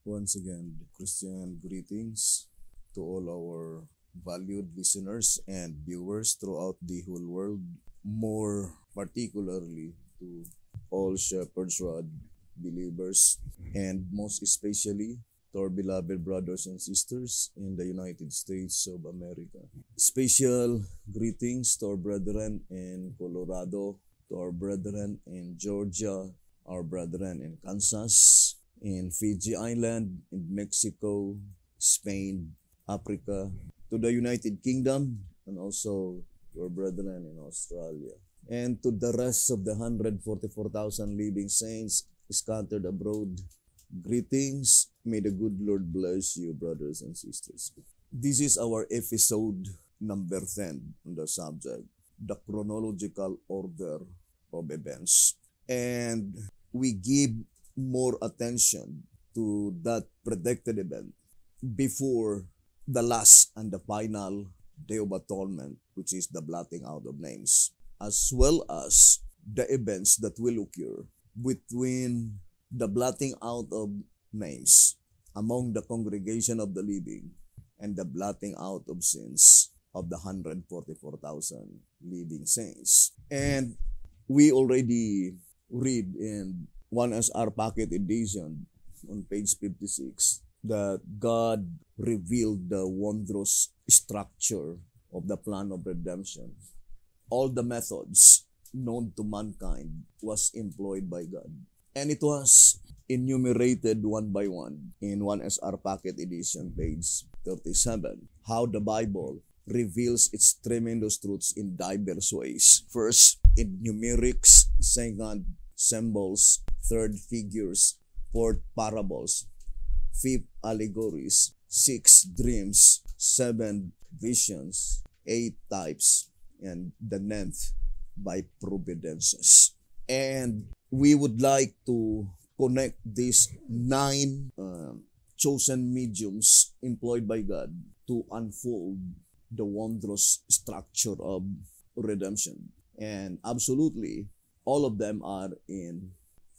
Once again, Christian greetings to all our valued listeners and viewers throughout the whole world, more particularly to all Shepherd's Rod believers, and most especially to our beloved brothers and sisters in the United States of America. Special greetings to our brethren in Colorado, to our brethren in Georgia, our brethren in Kansas, in Fiji Island, in Mexico, Spain, Africa, to the United Kingdom, and also to our brethren in Australia. And to the rest of the 144,000 living saints scattered abroad, greetings. May the good Lord bless you, brothers and sisters. This is our episode number 10 on the subject, the chronological order of events. And we give more attention to that predicted event before the last and the final Day of Atonement, which is the blotting out of names, as well as the events that will occur between the blotting out of names among the congregation of the living and the blotting out of sins of the 144,000 living saints. And we already read in 1SR Packet Edition on page 56 that God revealed the wondrous structure of the plan of redemption. All the methods known to mankind was employed by God. And it was enumerated one by one in 1SR Packet Edition, page 37, how the Bible reveals its tremendous truths in diverse ways. First, in numerics. Second, symbols. Third, figures. Fourth, parables. Fifth, allegories. Sixth, dreams. Seven, visions. Eight, types. And the ninth, by providences. And we would like to connect these nine chosen mediums employed by God to unfold the wondrous structure of redemption. And absolutely, all of them are in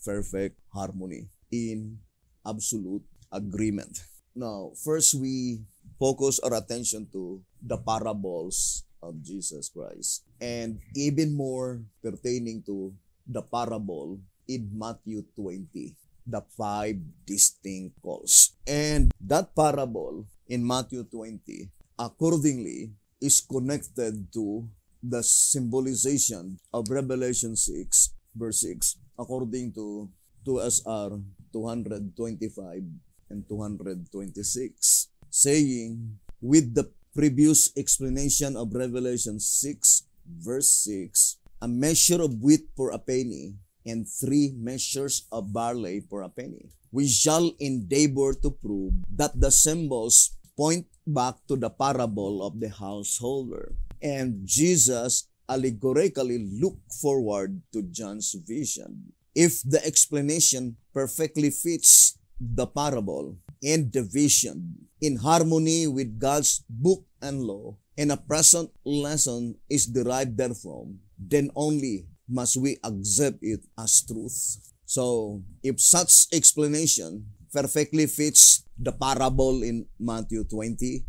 perfect harmony, in absolute agreement. Now, first we focus our attention to the parables of Jesus Christ, and even more pertaining to the parable in Matthew 20, the 5 distinct calls. And that parable in Matthew 20, accordingly, is connected to the symbolization of Revelation 6, verse 6, according to 2SR 225 and 226, saying, with the previous explanation of Revelation 6, verse 6, a measure of wheat for a penny, and 3 measures of barley for a penny. We shall endeavor to prove that the symbols point back to the parable of the householder, and Jesus allegorically looked forward to John's vision. If the explanation perfectly fits the parable and the vision in harmony with God's book and law, and a present lesson is derived therefrom, then only must we accept it as truth. So, if such explanation perfectly fits the parable in Matthew 20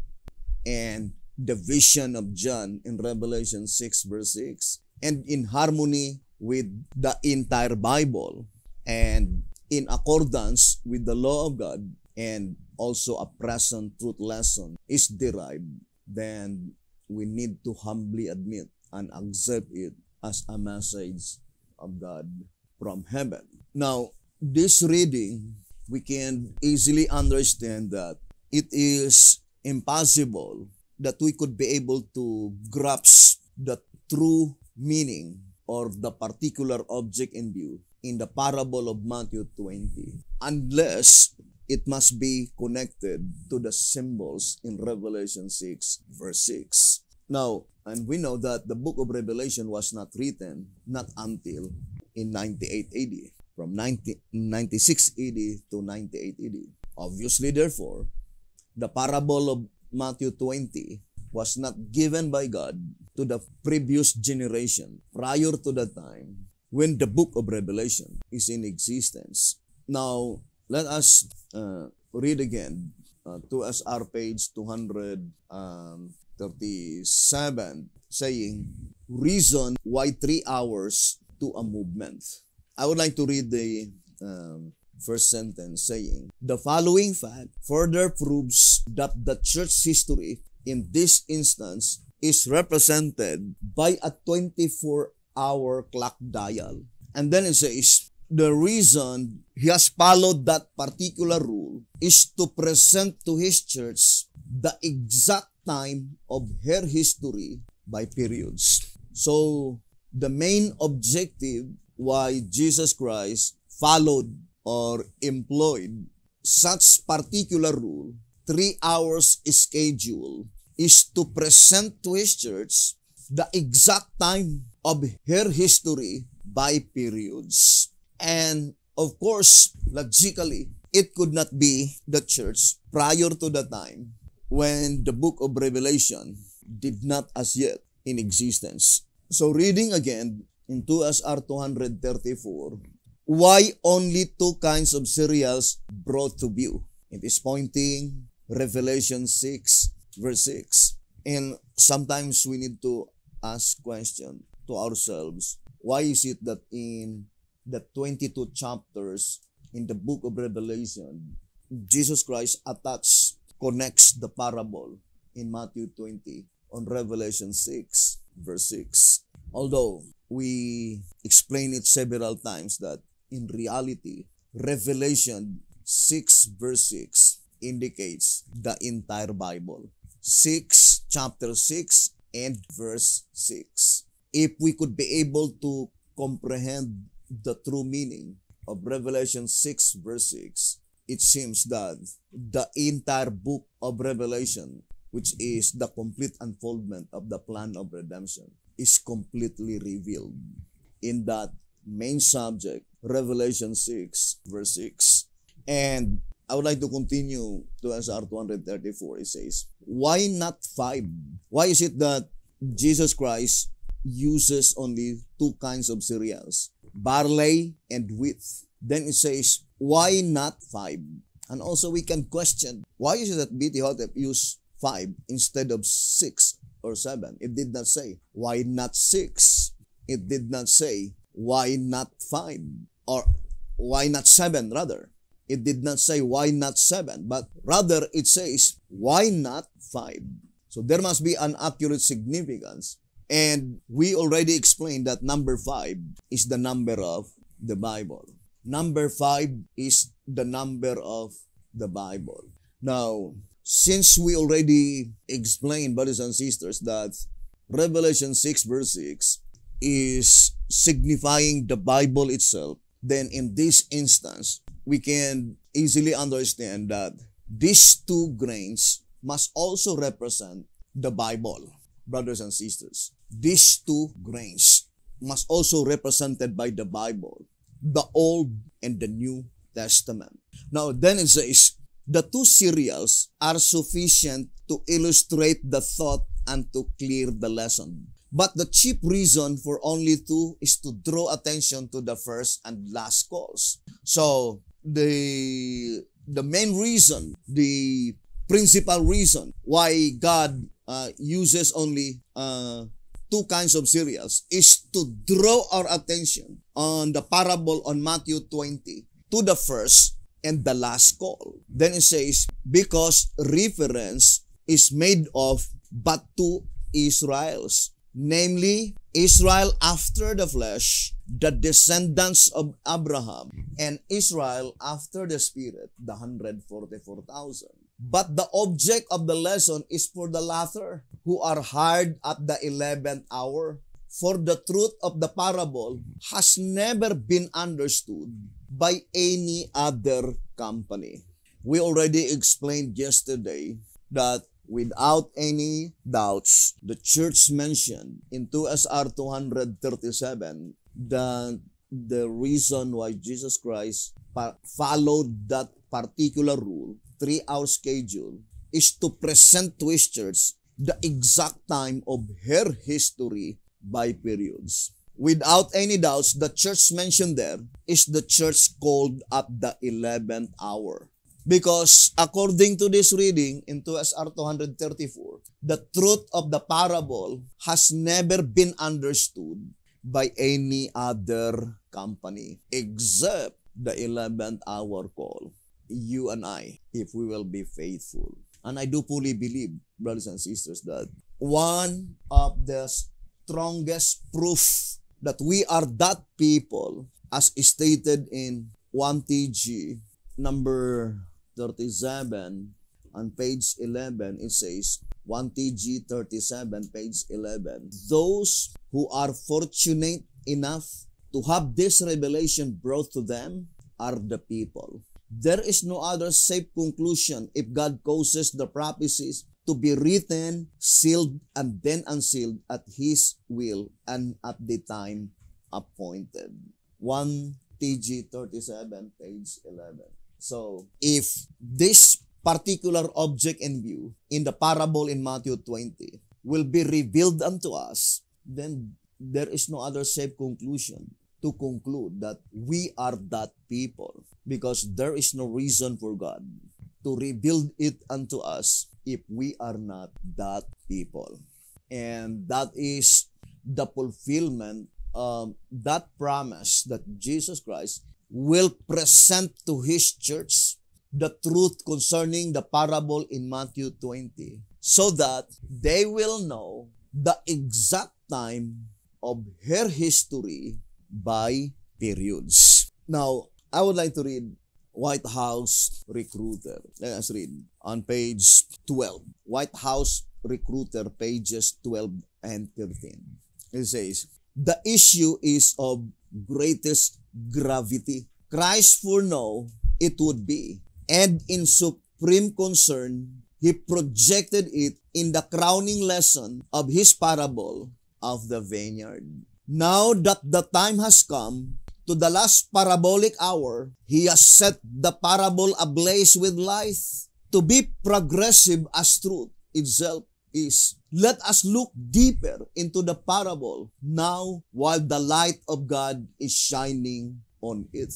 and the vision of John in Revelation 6, verse 6, and in harmony with the entire Bible, and in accordance with the law of God, and also a present truth lesson is derived, then we need to humbly admit and accept it as a message of God from heaven. Now, this reading, we can easily understand that it is impossible that we could be able to grasp the true meaning or the particular object in view in the parable of Matthew 20 unless it must be connected to the symbols in Revelation 6, verse 6. Now, and we know that the book of Revelation was not written not until in 98 AD, from 96 AD to 98 AD. Obviously, therefore, the parable of Matthew 20 was not given by God to the previous generation prior to the time when the book of Revelation is in existence. Now, let us read again to us our page 237, saying, reason why 3 hours to a movement. I would like to read the first sentence saying, the following fact further proves that the church history in this instance is represented by a 24-hour clock dial. And then it says, the reason he has followed that particular rule is to present to his church the exact time of her history by periods. So, the main objective why Jesus Christ followed or employed such particular rule, 3 hours schedule, is to present to his church the exact time of her history by periods. And of course, logically, it could not be the church prior to the time when the book of Revelation did not as yet in existence. So reading again in 2SR 234, why only 2 kinds of cereals brought to view? It is pointing Revelation 6 verse 6. And sometimes we need to ask question to ourselves, why is it that in the 22 chapters in the book of Revelation, Jesus Christ connects the parable in Matthew 20 on Revelation 6 verse 6. Although we explain it several times that in reality, Revelation 6 verse 6 indicates the entire Bible. Chapter 6 and verse 6. If we could be able to comprehend the true meaning of Revelation 6 verse 6, it seems that the entire book of Revelation, which is the complete unfoldment of the plan of redemption, is completely revealed in that main subject, Revelation 6 verse 6. And I would like to continue to SR 234. It says, why not 5? Why is it that Jesus Christ uses only 2 kinds of cereals, barley and wheat? Then it says, why not 5? And also we can question, why is it that B.T. Hotep used 5 instead of 6 or 7? It did not say, why not 6? It did not say, why not 5? Or why not 7 rather? It did not say, why not 7? But rather it says, why not 5? So there must be an accurate significance. And we already explained that number 5 is the number of the Bible. Number 5 is the number of the Bible. Now, since we already explained, brothers and sisters, that Revelation 6 verse 6 is signifying the Bible itself, then in this instance, we can easily understand that these 2 grains must also represent the Bible, brothers and sisters. These 2 grains must also represented by the Bible, the Old and the New Testament. Now, then it says, the 2 cereals are sufficient to illustrate the thought and to clear the lesson. But the chief reason for only 2 is to draw attention to the first and last calls. So, the main reason, the principal reason why God uses only 2 kinds of cereals is to draw our attention on the parable on Matthew 20 to the first and the last call. Then it says, because reference is made of but 2 Israels, namely Israel after the flesh, the descendants of Abraham, and Israel after the spirit, the 144,000. But the object of the lesson is for the latter, who are hired at the 11th hour. For the truth of the parable has never been understood by any other company. We already explained yesterday that without any doubts, the church mentioned in 2SR 237 that the reason why Jesus Christ followed that particular rule, 3-hour schedule, is to present to his church the exact time of her history by periods. Without any doubts, the church mentioned there is the church called at the 11th hour. Because according to this reading in 2SR 234, the truth of the parable has never been understood by any other company except the 11th hour call. You and I, if we will be faithful. And I do fully believe, brothers and sisters, that one of the strongest proof that we are that people, as stated in 1TG number 37 on page 11, it says, 1TG 37, page 11, those who are fortunate enough to have this revelation brought to them are the people. There is no other safe conclusion if God causes the prophecies to be written, sealed, and then unsealed at His will and at the time appointed. 1TG 37, page 11. So, if this particular object in view in the parable in Matthew 20 will be revealed unto us, then there is no other safe conclusion to conclude that we are that people, because there is no reason for God to reveal it unto us if we are not that people. And that is the fulfillment of that promise that Jesus Christ will present to His church the truth concerning the parable in Matthew 20, so that they will know the exact time of her history by periods. Now, I would like to read White House Recruiter. Let us read on page 12. White House Recruiter, pages 12 and 13. It says, the issue is of greatest gravity. Christ foreknow it would be, and in supreme concern, He projected it in the crowning lesson of His parable of the vineyard. Now that the time has come to the last parabolic hour, He has set the parable ablaze with light to be progressive as truth itself is. Let us look deeper into the parable now while the light of God is shining on it.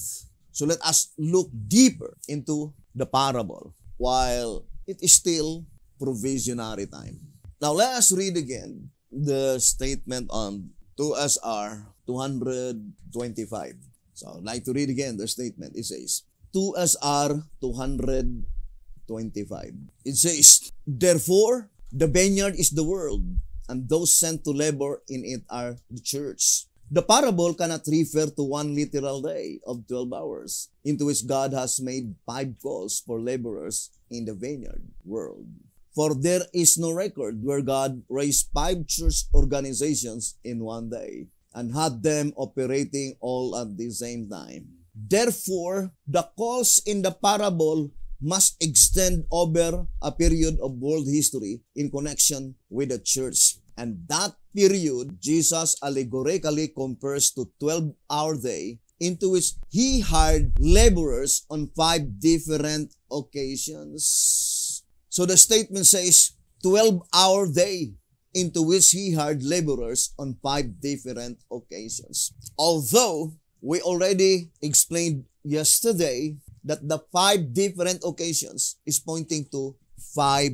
So let us look deeper into the parable while it is still provisionary time. Now let us read again the statement on 2SR 225. So I'd like to read again the statement. It says, 2SR 225. It says, therefore, the vineyard is the world, and those sent to labor in it are the church. The parable cannot refer to one literal day of 12 hours, into which God has made 5 calls for laborers in the vineyard world. For there is no record where God raised 5 church organizations in one day and had them operating all at the same time. Therefore, the calls in the parable must extend over a period of world history in connection with the church. And that period, Jesus allegorically compares to 12-hour day, into which He hired laborers on 5 different occasions. So the statement says, 12-hour day, into which He hired laborers on 5 different occasions. Although, we already explained yesterday that the 5 different occasions is pointing to 5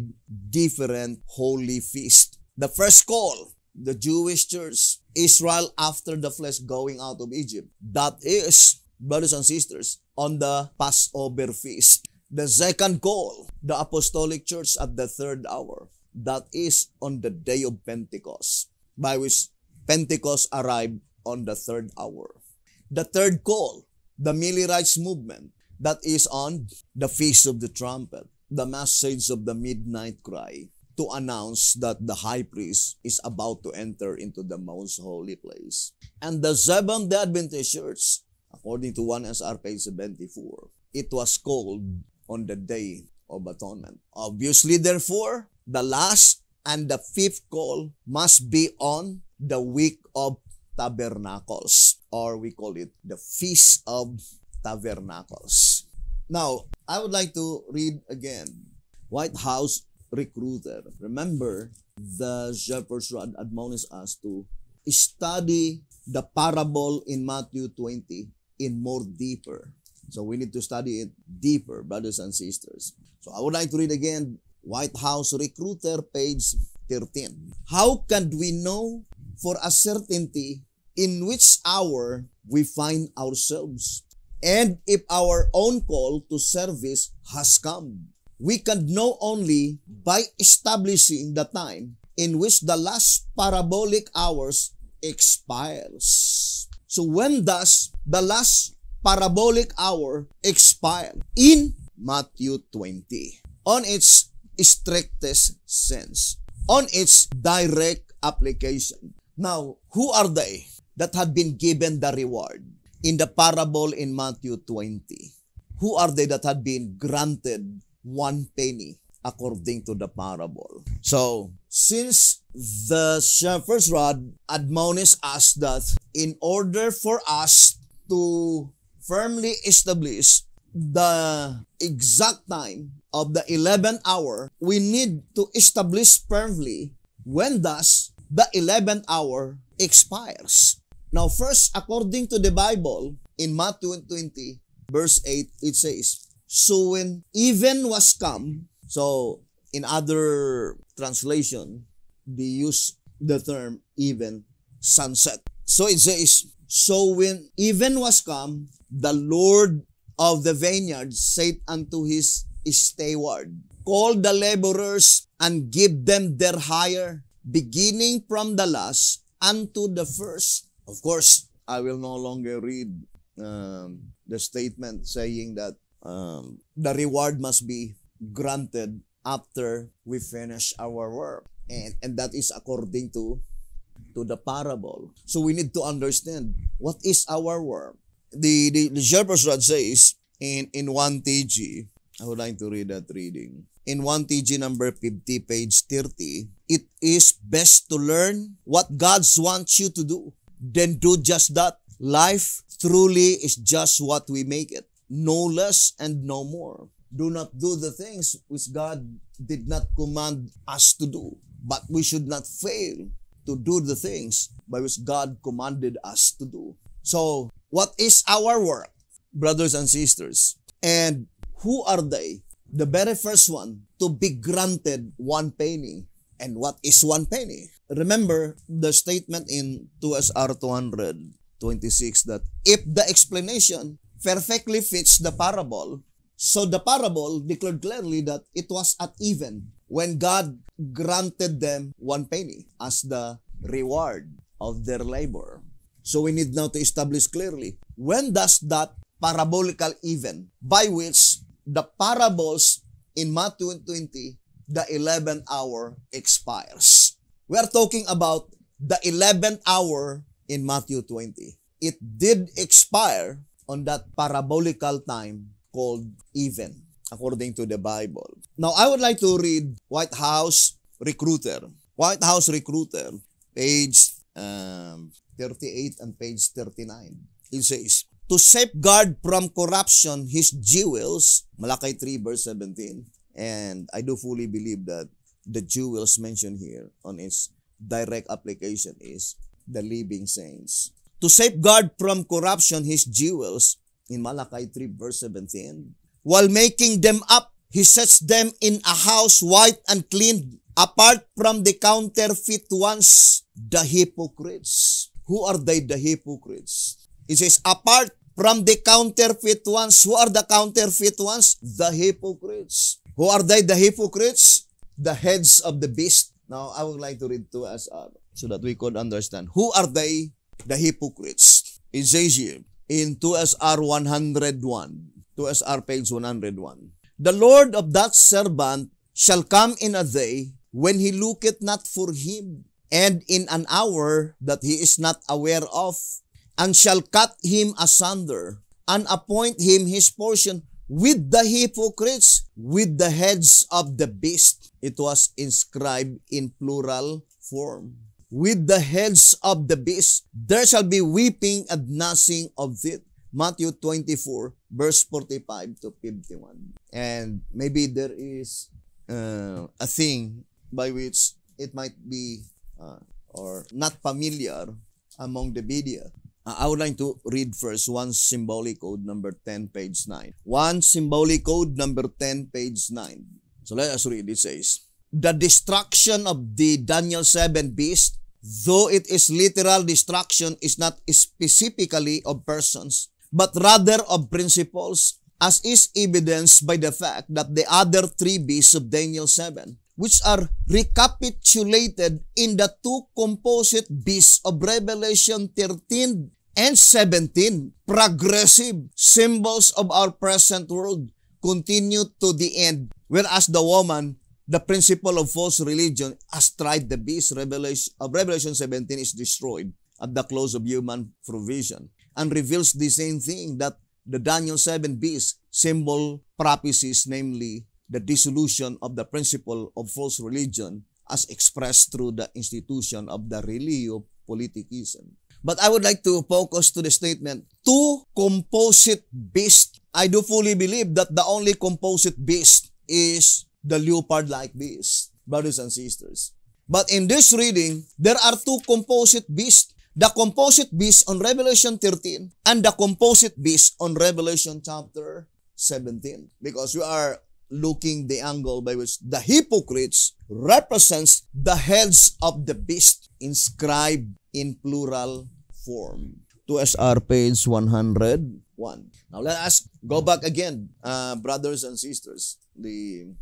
different holy feasts. The first call, the Jewish church, Israel after the flesh going out of Egypt. That is, brothers and sisters, on the Passover feast. The second call, the apostolic church at the 3rd hour. That is on the day of Pentecost, by which Pentecost arrived on the 3rd hour. The third call, the Millerites movement, that is on the Feast of the Trumpet, the message of the midnight cry, to announce that the high priest is about to enter into the most holy place. And the Seventh-day Adventist Church, according to 1SR page 74, it was called on the Day of Atonement. Obviously, therefore, the last and the 5th call must be on the week of Tabernacles, or we call it the Feast of Tabernacles. Now, I would like to read again White House Recruiter. Remember, the shepherd's rod admonishes us to study the parable in Matthew 20 in more deeper. So we need to study it deeper, brothers and sisters. So I would like to read again White House Recruiter, page 13. How can we know for a certainty in which hour we find ourselves? And if our own call to service has come, we can know only by establishing the time in which the last parabolic hours expires. So when does the last parabolic hour expire? In Matthew 20. On its strictest sense. On its direct application. Now, who are they that had been given the reward in the parable in Matthew 20? Who are they that had been granted 1 penny according to the parable? So, since the shepherd's rod admonished us that in order for us to firmly establish the exact time of the 11th hour, we need to establish firmly when does the 11th hour expires. Now, first, according to the Bible, in Matthew 20, verse 8, it says, so when even was come, so in other translation, they use the term even sunset. So it says, so when even was come, the Lord of the vineyard said unto his steward, call the laborers and give them their hire, beginning from the last unto the first. Of course, I will no longer read the statement saying that the reward must be granted after we finish our work. And that is according to the parable. So we need to understand what is our work. The shepherd's rod says in 1 TG, I would like to read that reading. In 1 TG number 50, page 30, it is best to learn what God wants you to do. Then do just that. Life truly is just what we make it. No less and no more. Do not do the things which God did not command us to do. But we should not fail to do the things by which God commanded us to do. So, what is our work, brothers and sisters? And who are they? The very first one to be granted 1 penny. And what is 1 penny? Remember the statement in 2SR 226 that if the explanation perfectly fits the parable, so the parable declared clearly that it was at even when God granted them 1 penny as the reward of their labor. So we need now to establish clearly, when does that parabolical even, by which the parables in Matthew 20, the 11th hour expires. We are talking about the 11th hour in Matthew 20. It did expire on that parabolical time called even, according to the Bible. Now, I would like to read White House Recruiter. White House Recruiter, page 38 and page 39. It says, to safeguard from corruption his jewels, Malachi 3 verse 17. And I do fully believe that the jewels mentioned here on its direct application is the living saints. To safeguard from corruption his jewels, in Malachi 3 verse 17, while making them up, he sets them in a house white and clean, apart from the counterfeit ones, the hypocrites. Who are they, the hypocrites? It says, apart from the counterfeit ones. Who are the counterfeit ones? The hypocrites. Who are they, the hypocrites? The heads of the beast. Now, I would like to read 2SR so that we could understand. Who are they, the hypocrites? It says here, in 2SR 101, 2SR page 101, the Lord of that servant shall come in a day when he looketh not for him, and in an hour that he is not aware of, and shall cut him asunder, and appoint him his portion with the hypocrites, with the heads of the beast. It was inscribed in plural form. With the heads of the beast, there shall be weeping and gnashing of teeth. Matthew 24, verse 45 to 51. And maybe there is a thing by which it might be or not familiar among the media I would like to read first one symbolic code number 10, page 9. One symbolic code number 10, page 9. So let us read. It says, the destruction of the Daniel 7 beast, though it is literal destruction, is not specifically of persons, but rather of principles, as is evidenced by the fact that the other three beasts of Daniel 7, which are recapitulated in the two composite beasts of Revelation 13 and 17, progressive symbols of our present world, continue to the end, whereas the woman, the principle of false religion, has tried the beast. Revelation 17 is destroyed at the close of human provision, and reveals the same thing that the Daniel 7 beast symbol prophecies, namely the dissolution of the principle of false religion as expressed through the institution of the religio-politicism. But I would like to focus to the statement, two composite beasts. I do fully believe that the only composite beast is the leopard-like beast, brothers and sisters. But in this reading, there are two composite beasts. The composite beast on Revelation 13 and the composite beast on Revelation chapter 17. Because we are looking the angle by which the hypocrites represents the heads of the beast inscribed in plural form. 2SR page 101. Now let us go back again, brothers and sisters. The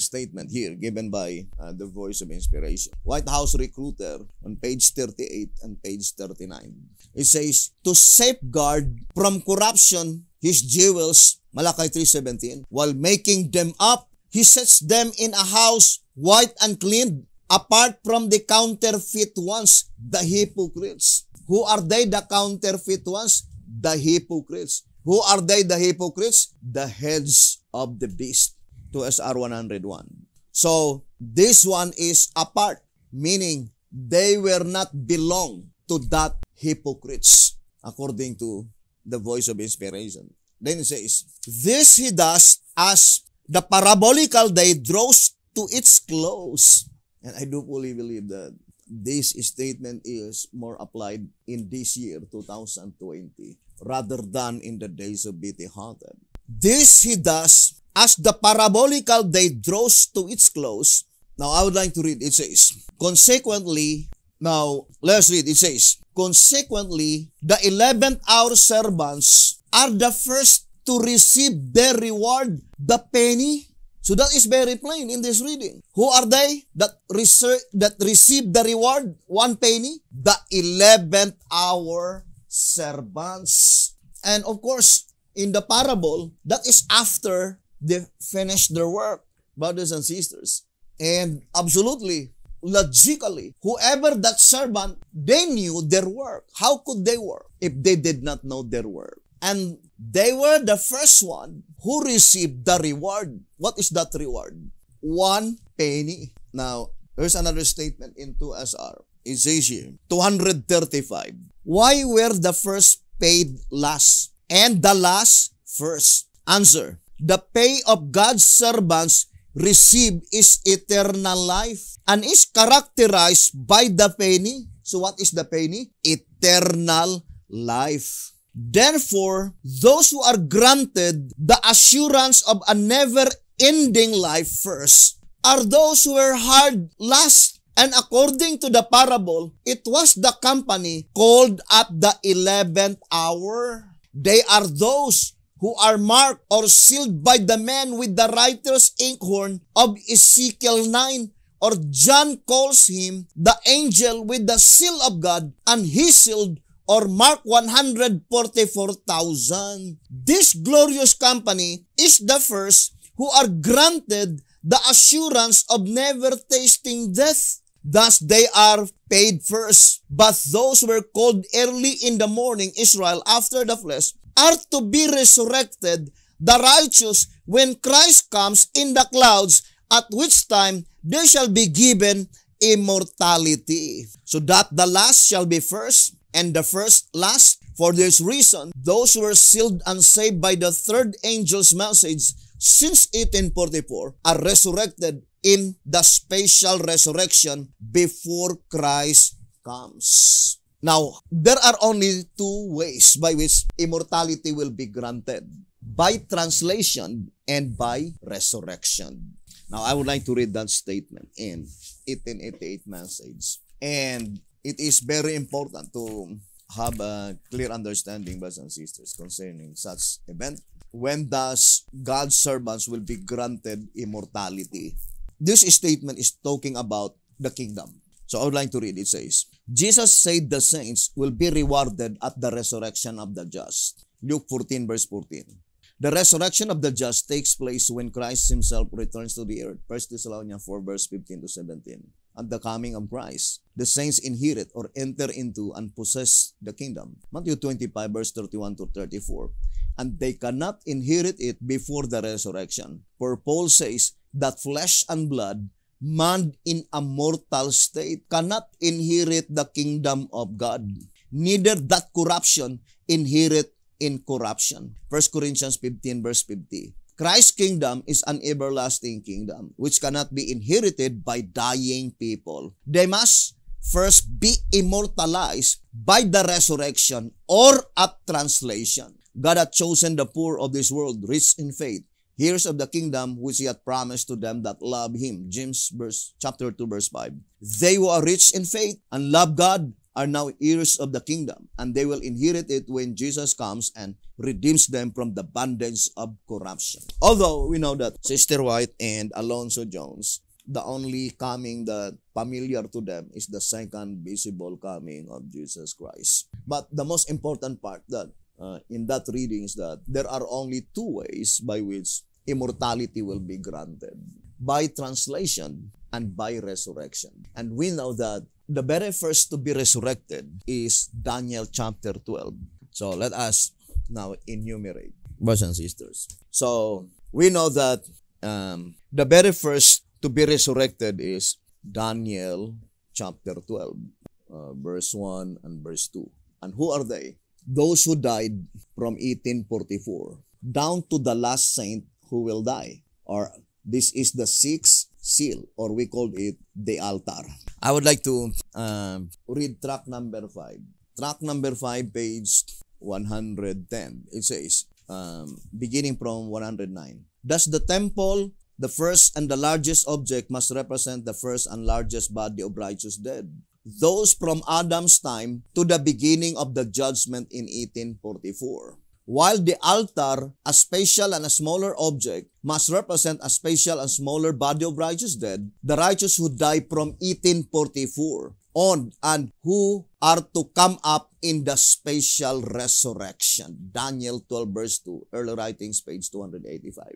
statement here given by the Voice of Inspiration. White House Recruiter on page 38 and page 39. It says, to safeguard from corruption his jewels, Malachi 3:17, while making them up, he sets them in a house white and clean, apart from the counterfeit ones, the hypocrites. Who are they, the counterfeit ones? The hypocrites. Who are they, the hypocrites? The heads of the beast. 2SR 101. So, this one is apart, meaning they were not belong to that hypocrites, according to the Voice of Inspiration. Then it says, this he does as the parabolical day draws to its close. And I do fully believe that this statement is more applied in this year, 2020, rather than in the days of B.T. Houghton. This he does as the parabolical day draws to its close. Now, I would like to read. It says, consequently, now, let's read. It says, consequently, the 11th hour servants are the first to receive their reward, the penny. So that is very plain in this reading. Who are they that receive the reward, 1 penny? The 11th hour servants. And of course, in the parable, that is after they finish their work, brothers and sisters. And absolutely, logically, whoever that servant, they knew their work. How could they work if they did not know their work? And they were the first one who received the reward. What is that reward? 1 penny. Now, there's another statement in 2SR. It says here, 235. Why were the first paid last and the last first? Answer. The pay of God's servants received is eternal life and is characterized by the penny. So what is the penny? Eternal life. Therefore, those who are granted the assurance of a never-ending life first are those who were hard last. And according to the parable, it was the company called at the 11th hour. They are those who are marked or sealed by the man with the writer's inkhorn of Ezekiel 9, or John calls him the angel with the seal of God, and he sealed or marked 144,000. This glorious company is the first who are granted the assurance of never tasting death. Thus they are paid first. But those who were called early in the morning, Israel after the flesh, are to be resurrected, the righteous, when Christ comes in the clouds, at which time they shall be given immortality. So that the last shall be first, and the first last. For this reason, those who were sealed and saved by the third angel's message since 1844 are resurrected in the spatial resurrection before Christ comes. Now, there are only two ways by which immortality will be granted. By translation and by resurrection. Now, I would like to read that statement in 1888 message. And it is very important to have a clear understanding, brothers and sisters, concerning such event. When does God's servants will be granted immortality? This statement is talking about the kingdom. So I would like to read. It says, Jesus said the saints will be rewarded at the resurrection of the just. Luke 14 verse 14. The resurrection of the just takes place when Christ himself returns to the earth. 1 Thessalonians 4 verse 15 to 17. At the coming of Christ, the saints inherit or enter into and possess the kingdom. Matthew 25 verse 31 to 34. And they cannot inherit it before the resurrection. For Paul says that flesh and blood, man in a mortal state, cannot inherit the kingdom of God. Neither that corruption inherit incorruption. 1 Corinthians 15 verse 50. Christ's kingdom is an everlasting kingdom which cannot be inherited by dying people. They must first be immortalized by the resurrection or at translation. God hath chosen the poor of this world, rich in faith, heirs of the kingdom which he hath promised to them that love him. James chapter 2 verse 5. They who are rich in faith and love God are now heirs of the kingdom, and they will inherit it when Jesus comes and redeems them from the bondage of corruption. Although we know that Sister White and Alonzo Jones, the only coming that familiar to them is the second visible coming of Jesus Christ. But the most important part that in that reading is that there are only two ways by which immortality will be granted. By translation and by resurrection. And we know that the very first to be resurrected is Daniel chapter 12. So let us now enumerate, brothers and sisters. So we know that the very first to be resurrected is Daniel chapter 12, verse 1 and verse 2. And who are they? Those who died from 1844 down to the last saint who will die. Or this is the sixth seal, or we call it the altar. I would like to read track number 5. Track number 5, page 110. It says, beginning from 109. Thus the temple, the first and the largest object, must represent the first and largest body of righteous dead. Those from Adam's time to the beginning of the judgment in 1844. While the altar, a special and a smaller object, must represent a special and smaller body of righteous dead, the righteous who die from 1844 on and who are to come up in the special resurrection. Daniel 12 verse 2, early writings, page 285.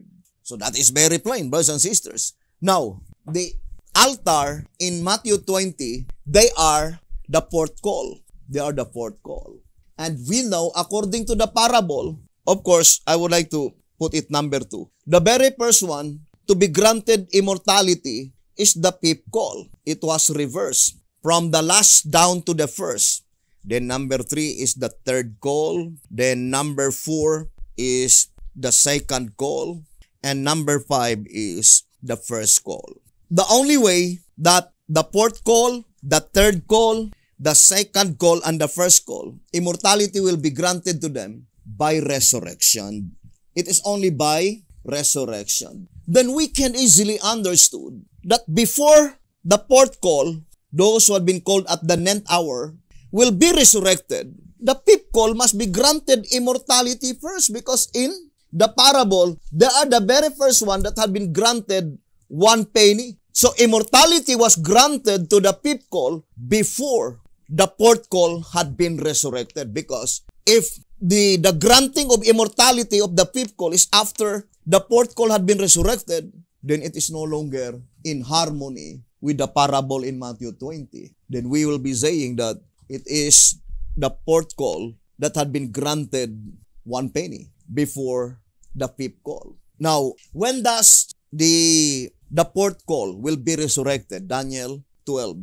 So that is very plain, brothers and sisters. Now, the altar in Matthew 20, they are the fourth call. They are the fourth call. And we know, according to the parable, of course, I would like to put it number 2. The very first one to be granted immortality is the fifth call. It was reversed from the last down to the first. Then number 3 is the third call. Then number 4 is the second call. And number 5 is the first call. The only way that the fourth call, the third call, the second call, and the first call, immortality will be granted to them by resurrection. It is only by resurrection. Then we can easily understood that before the fourth call, those who had been called at the 9th hour will be resurrected. The fifth call must be granted immortality first, because in the parable, they are the very first one that had been granted 1 penny. So immortality was granted to the fifth call before the fourth call had been resurrected. Because if the granting of immortality of the fifth call is after the fourth call had been resurrected, then it is no longer in harmony with the parable in Matthew 20. Then we will be saying that it is the fourth call that had been granted 1 penny before the fifth call. Now, when does the fourth call will be resurrected? Daniel 12,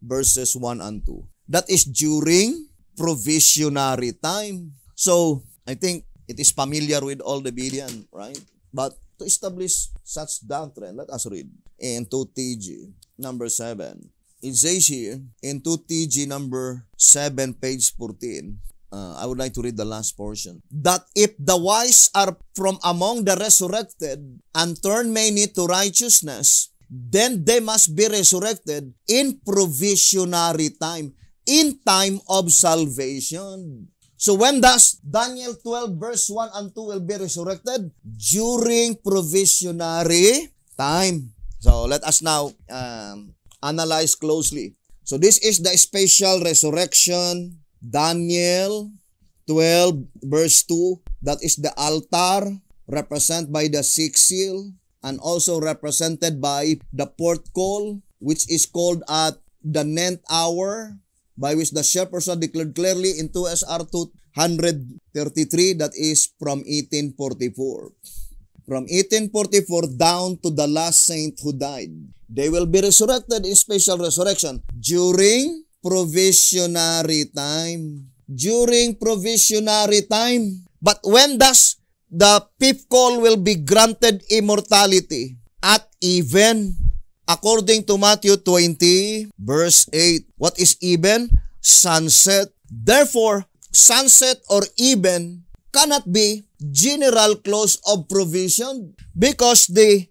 verses 1 and 2. That is during provisionary time. So, I think it is familiar with all the Berean, right? But to establish such doctrine, let us read in 2TG, number 7. It says here in 2TG number 7, page 14, I would like to read the last portion. That if the wise are from among the resurrected and turn many to righteousness, then they must be resurrected in provisionary time, in time of salvation. So when does Daniel 12 verse 1 and 2 will be resurrected? During provisionary time. So let us now analyze closely. So this is the special resurrection, Daniel 12 verse 2. That is the altar represented by the sixth seal and also represented by the fourth call, which is called at the 9th hour, by which the shepherds are declared clearly in 2SR 233, that is from 1844. From 1844 down to the last saint who died. They will be resurrected in special resurrection during provisionary time. During provisionary time. But when does the fifth call will be granted immortality? At even, according to Matthew 20, verse 8. What is even? Sunset. Therefore, sunset or even cannot be general clause of provision because the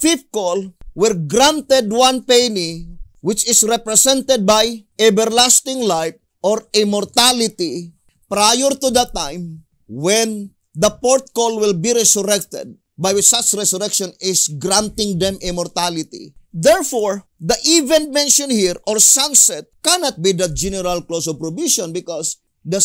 fifth call were granted 1 penny, which is represented by everlasting life or immortality prior to the time when the fourth call will be resurrected, by which such resurrection is granting them immortality. Therefore, the event mentioned here or sunset cannot be the general clause of provision because the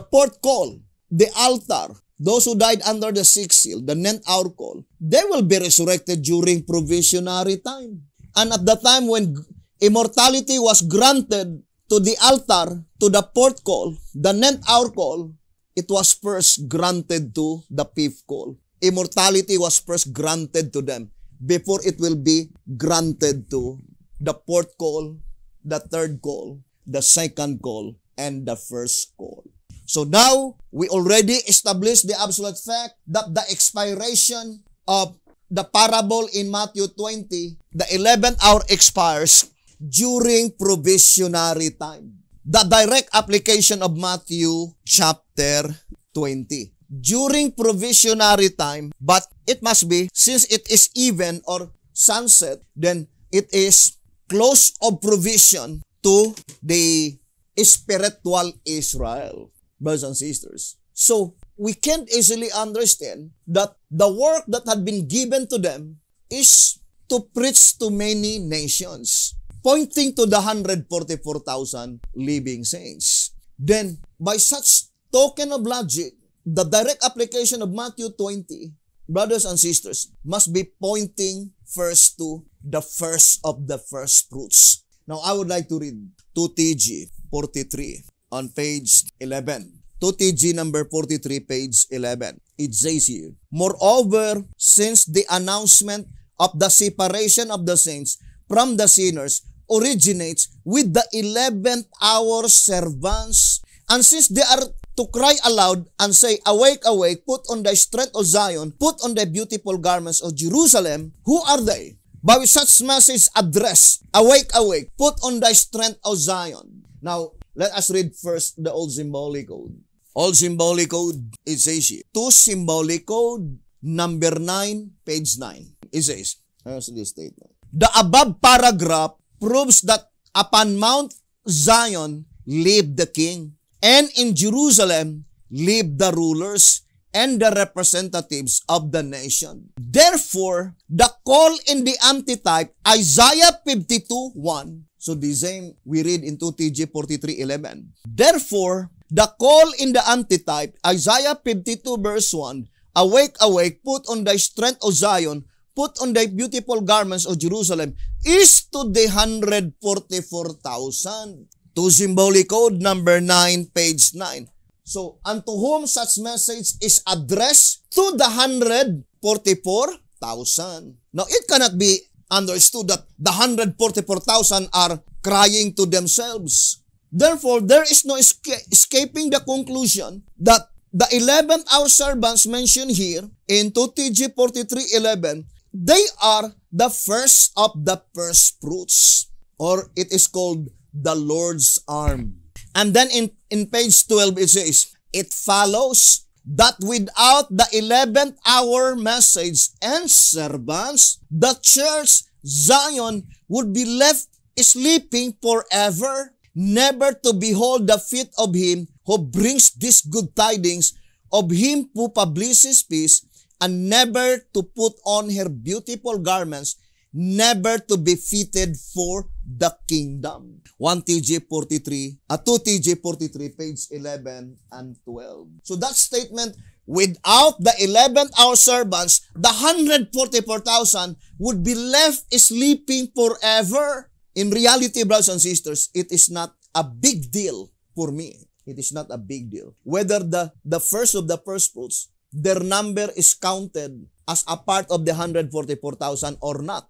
fourth call, the altar, those who died under the sixth seal, the 9th hour call, they will be resurrected during provisionary time. And at the time when immortality was granted to the altar, to the fourth call, the 9th hour call, it was first granted to the fifth call. Immortality was first granted to them before it will be granted to the fourth call, the third call, the second call, and the first call. So now, we already established the absolute fact that the expiration of the parable in Matthew 20, the 11th hour expires during provisionary time. The direct application of Matthew chapter 20. During provisionary time, but it must be, since it is even or sunset, then it is close of provision to the spiritual Israel. Brothers and sisters. So, we can't easily understand that the work that had been given to them is to preach to many nations, pointing to the 144,000 living saints. Then, by such token of logic, the direct application of Matthew 20, brothers and sisters, must be pointing first to the first of the first fruits. Now, I would like to read 2TG 43 on page 11. 2TG number 43, page 11. It says here, moreover, since the announcement of the separation of the saints from the sinners originates with the 11th hour servants, and since they are to cry aloud and say, awake, awake, put on the strength of Zion, put on the beautiful garments of Jerusalem, who are they? By such message address, awake, awake, put on the strength of Zion. Now, let us read first the Old Symbolic Code. Old Symbolic Code, it says here, 2 Symbolic Code, number 9, page 9. It says, here's this statement. The above paragraph proves that upon Mount Zion lived the king, and in Jerusalem lived the rulers and the representatives of the nation. Therefore, the call in the antitype, Isaiah 52:1, so the same we read in 2TG 43:11. Therefore, the call in the antitype, Isaiah 52 verse 1, awake, awake, put on thy strength, O Zion, put on thy beautiful garments, O Jerusalem, is to the 144,000. To Symbolic Code number 9, page 9. So, unto whom such message is addressed? To the 144,000. Now, it cannot be understood that the 144,000 are crying to themselves. Therefore, there is no escaping the conclusion that the 11th hour servants mentioned here in 2TG 43:11 they are the first of the first fruits, or it is called the Lord's arm. And then in page 12, it says, it follows that without the 11th hour message and servants, the church Zion would be left sleeping forever, never to behold the feet of him who brings these good tidings, of him who publishes peace, and never to put on her beautiful garments, never to be fitted for the kingdom. 2 TJ 43, page 11 and 12. So that statement, without the 11th hour servants, the 144,000 would be left sleeping forever. In reality, brothers and sisters, it is not a big deal for me. It is not a big deal. Whether the first of the first fruits, their number is counted as a part of the 144,000 or not.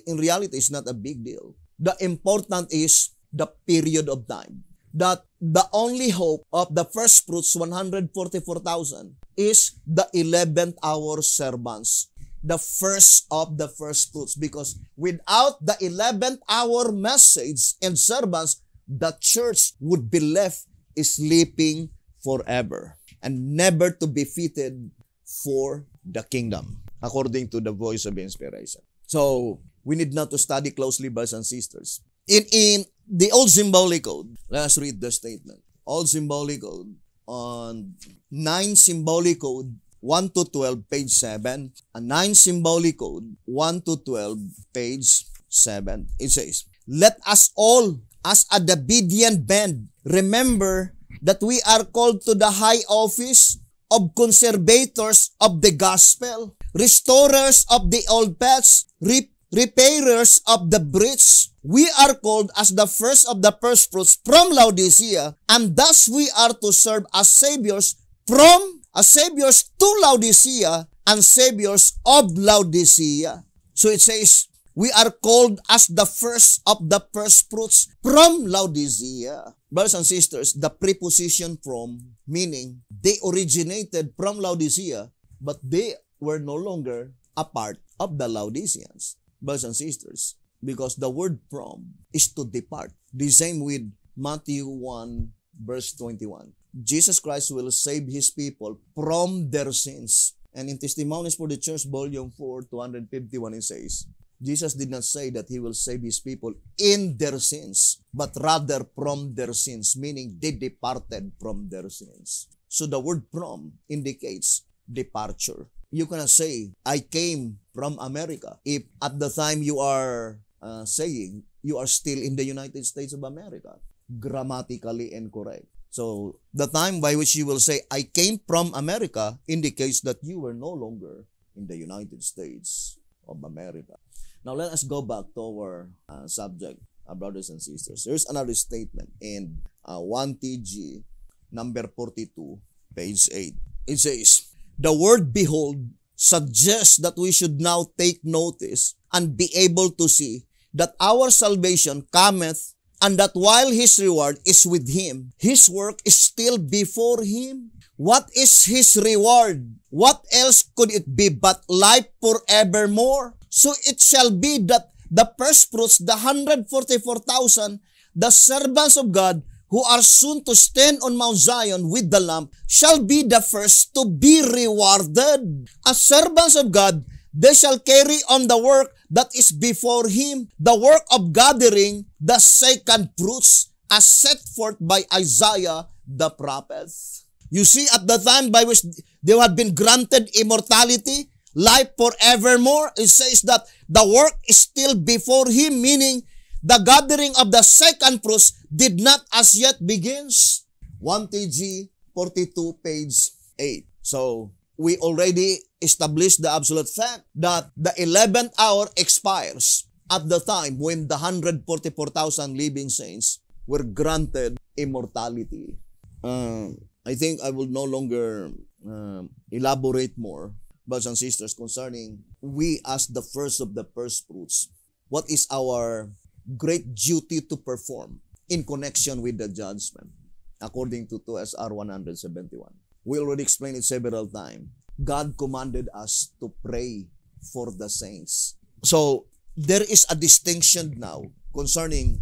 In reality, it's not a big deal. The important is the period of time. That the only hope of the first fruits, 144,000, is the 11th hour servants. The first of the first fruits. Because without the 11th hour message and servants, the church would be left sleeping forever and never to be fitted for the kingdom, according to the voice of inspiration. So, we need not to study closely, brothers and sisters. In the Old Symbolic Code, let us read the statement. Old Symbolic Code, on 9 Symbolic Code, 1 to 12, page 7. And 9 Symbolic Code, 1 to 12, page 7. It says, let us all, as a Davidian band, remember that we are called to the high office of conservators of the gospel, restorers of the old paths, repairers of the breach. We are called as the first of the first fruits from Laodicea, and thus we are to serve as saviors to Laodicea and saviors of Laodicea. So it says, we are called as the first of the first fruits from Laodicea. Brothers and sisters, the preposition from, meaning they originated from Laodicea, but they were no longer a part of the Laodiceans. Brothers and sisters, because the word from is to depart. The same with Matthew 1, verse 21. Jesus Christ will save his people from their sins. And in Testimonies for the Church, volume 4, 251, it says, Jesus did not say that he will save his people in their sins, but rather from their sins, meaning they departed from their sins. So the word from indicates departure. You cannot say, I came from America, if at the time you are saying you are still in the United States of America. Grammatically incorrect. So the time by which you will say, I came from America, indicates that you were no longer in the United States of America. Now let us go back to our subject, brothers and sisters. There's another statement in 1 TG, number 42, page 8. It says, the word behold suggests that we should now take notice and be able to see that our salvation cometh, and that while his reward is with him, his work is still before him. What is his reward? What else could it be but life forevermore? So it shall be that the first fruits, the 144,000, the servants of God, who are soon to stand on Mount Zion with the Lamb, shall be the first to be rewarded. As servants of God, they shall carry on the work that is before him, the work of gathering the second fruits, as set forth by Isaiah the prophet. You see, at the time by which they had been granted immortality, life forevermore, it says that the work is still before him, meaning the gathering of the second fruits did not as yet begins. 1 TG 42, page 8. So, we already established the absolute fact that the 11th hour expires at the time when the 144,000 living saints were granted immortality. I think I will no longer elaborate more, brothers and sisters, concerning we as the first of the first fruits. What is our great duty to perform in connection with the judgment, according to 2SR 171. We already explained it several times. God commanded us to pray for the saints. So, there is a distinction now concerning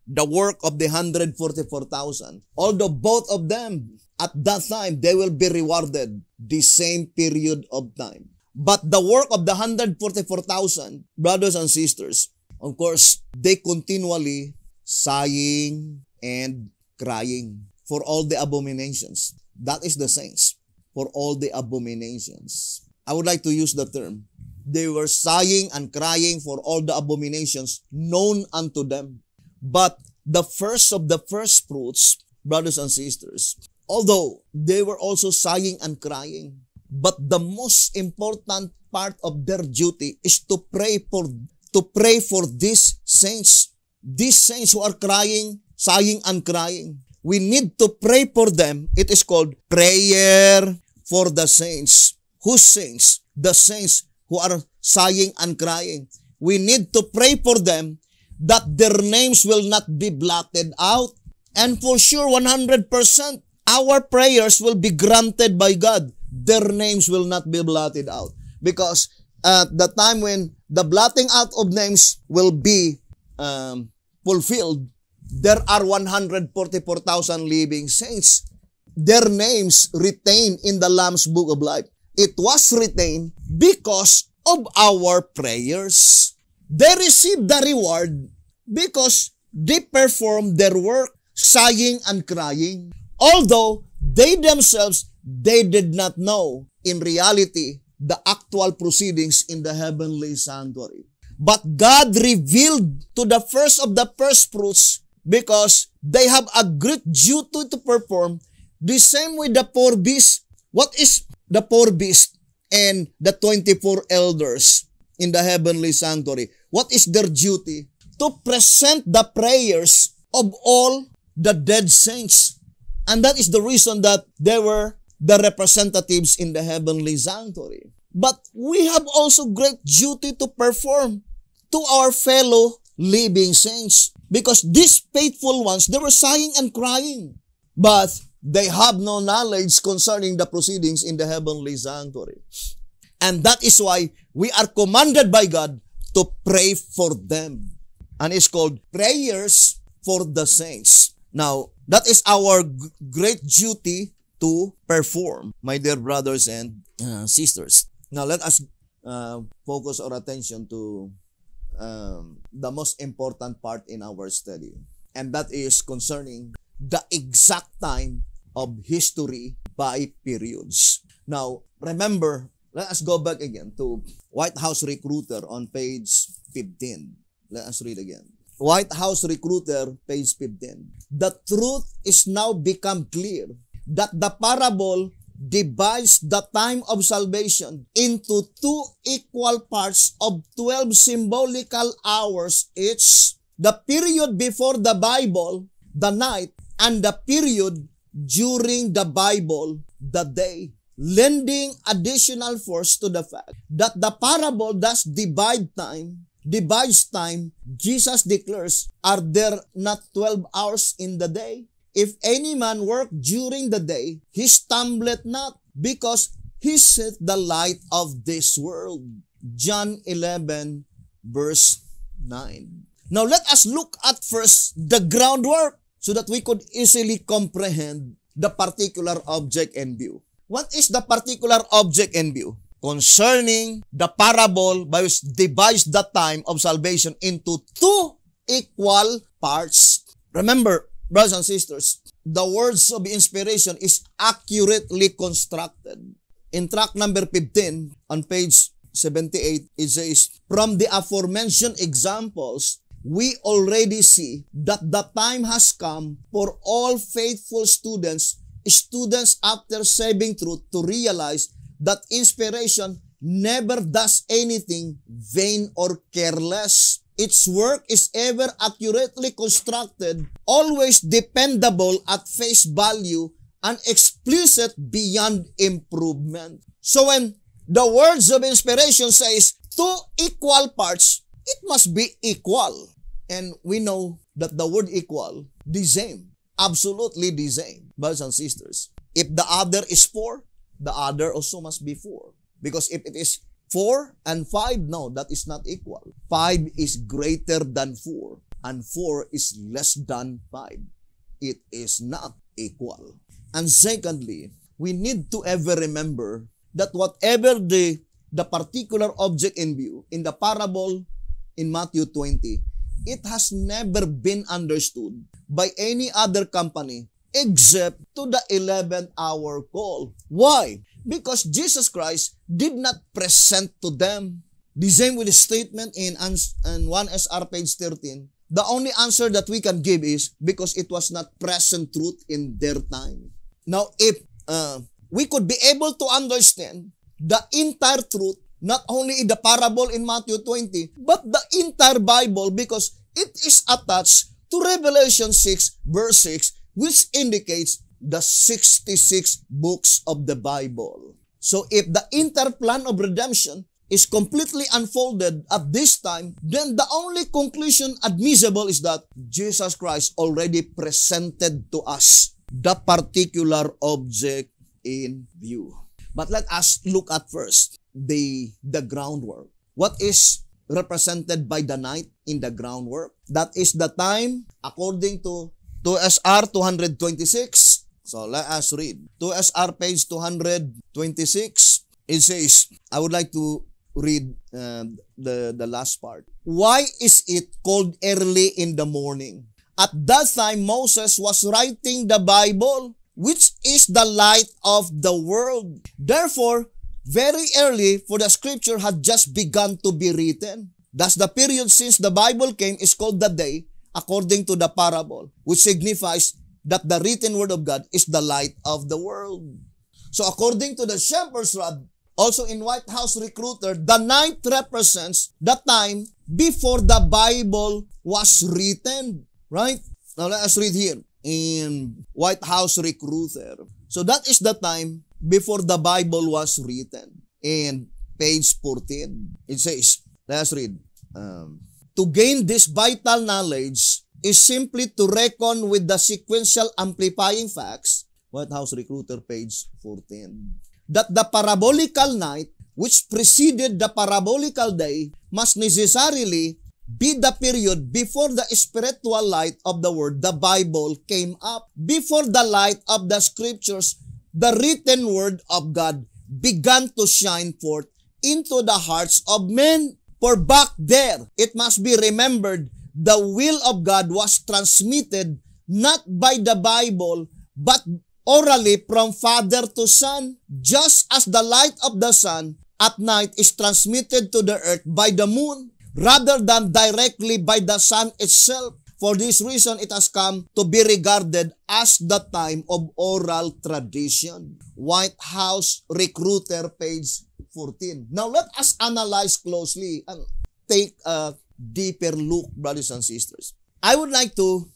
the work of the 144,000. Although both of them, at that time, they will be rewarded the same period of time. But the work of the 144,000, brothers and sisters, of course, they continually sighing and crying for all the abominations. That is the saints, for all the abominations. I would like to use the term. They were sighing and crying for all the abominations known unto them. But the first of the first fruits, brothers and sisters, although they were also sighing and crying, but the most important part of their duty is to pray for these saints who are crying, sighing and crying. We need to pray for them. It is called prayer for the saints. Whose saints? The saints who are sighing and crying. We need to pray for them that their names will not be blotted out. And for sure, 100%, our prayers will be granted by God. Their names will not be blotted out. Because at the time when the blotting out of names will be fulfilled, there are 144,000 living saints. Their names retained in the Lamb's Book of Life. It was retained because of our prayers. They received the reward because they performed their work, sighing and crying. Although they themselves, they did not know in reality the actual proceedings in the heavenly sanctuary. But God revealed to the first of the first fruits because they have a great duty to perform, the same with the four beasts. What is the four beasts and the 24 elders in the heavenly sanctuary? What is their duty? To present the prayers of all the dead saints. And that is the reason that they were the representatives in the heavenly sanctuary. But we have also great duty to perform to our fellow living saints. Because these faithful ones, they were sighing and crying. But they have no knowledge concerning the proceedings in the heavenly sanctuary. And that is why we are commanded by God to pray for them. And it's called prayers for the saints. Now, that is our great duty to perform, my dear brothers and sisters. Now, let us focus our attention to the most important part in our study. And that is concerning the exact time of history by periods. Now, remember, let us go back again to White House Recruiter on page 15. Let us read again. White House Recruiter, page 15. The truth is now become clear that the parable divides the time of salvation into two equal parts of 12 symbolical hours each. The period before the Bible, the night, and the period during the Bible, the day, lending additional force to the fact that the parable thus divides time. Jesus declares, are there not 12 hours in the day? If any man work during the day, he stumbleth not, because he seeth the light of this world. John 11, verse 9. Now let us look at first the groundwork so that we could easily comprehend the particular object in view. What is the particular object in view? Concerning the parable by which divides the time of salvation into two equal parts. Remember, brothers and sisters, the words of inspiration is accurately constructed. In track number 15, on page 78, it says, from the aforementioned examples, we already see that the time has come for all faithful students after saving truth to realize that inspiration never does anything vain or careless. Its work is ever accurately constructed, always dependable at face value, and explicit beyond improvement. So when the words of inspiration says two equal parts, it must be equal. And we know that the word equal, the same, absolutely the same, brothers and sisters. If the other is 4, the other also must be 4. Because if it is 4 and 5? No, that is not equal. 5 is greater than 4, and 4 is less than 5. It is not equal. And secondly, we need to ever remember that whatever the particular object in view, in the parable in Matthew 20, it has never been understood by any other company except to the 11th hour call. Why? Because Jesus Christ did not present to them. The same with the statement in 1 SR page 13. The only answer that we can give is because it was not present truth in their time. Now, if we could be able to understand the entire truth, not only in the parable in Matthew 20, but the entire Bible, because it is attached to Revelation 6 verse 6, which indicates the 66 books of the Bible. So if the entire plan of redemption is completely unfolded at this time, then the only conclusion admissible is that Jesus Christ already presented to us the particular object in view. But let us look at first the groundwork. What is represented by the night in the groundwork? That is the time according to 2SR 226. So let us read. 2SR page 226. It says, I would like to read the last part. Why is it called early in the morning? At that time, Moses was writing the Bible, which is the light of the world. Therefore, very early, for the scripture had just begun to be written. Thus, the period since the Bible came is called the day, according to the parable, which signifies that the written word of God is the light of the world. So, according to the Shepherd's Rod, also in White House Recruiter, the night represents the time before the Bible was written. Right? Now, let us read here in White House Recruiter. So, that is the time before the Bible was written. In page 14, it says, let us read. To gain this vital knowledge is simply to reckon with the sequential amplifying facts, White House Recruiter, page 14, that the parabolical night, which preceded the parabolical day, must necessarily be the period before the spiritual light of the Word, the Bible, came up. Before the light of the Scriptures, the written Word of God began to shine forth into the hearts of men. For back there, it must be remembered, the will of God was transmitted not by the Bible, but orally from father to son, just as the light of the sun at night is transmitted to the earth by the moon, rather than directly by the sun itself. For this reason, it has come to be regarded as the time of oral tradition. White House Recruiter, page 14. Now, let us analyze closely and take a deeper look, brothers and sisters. I would like to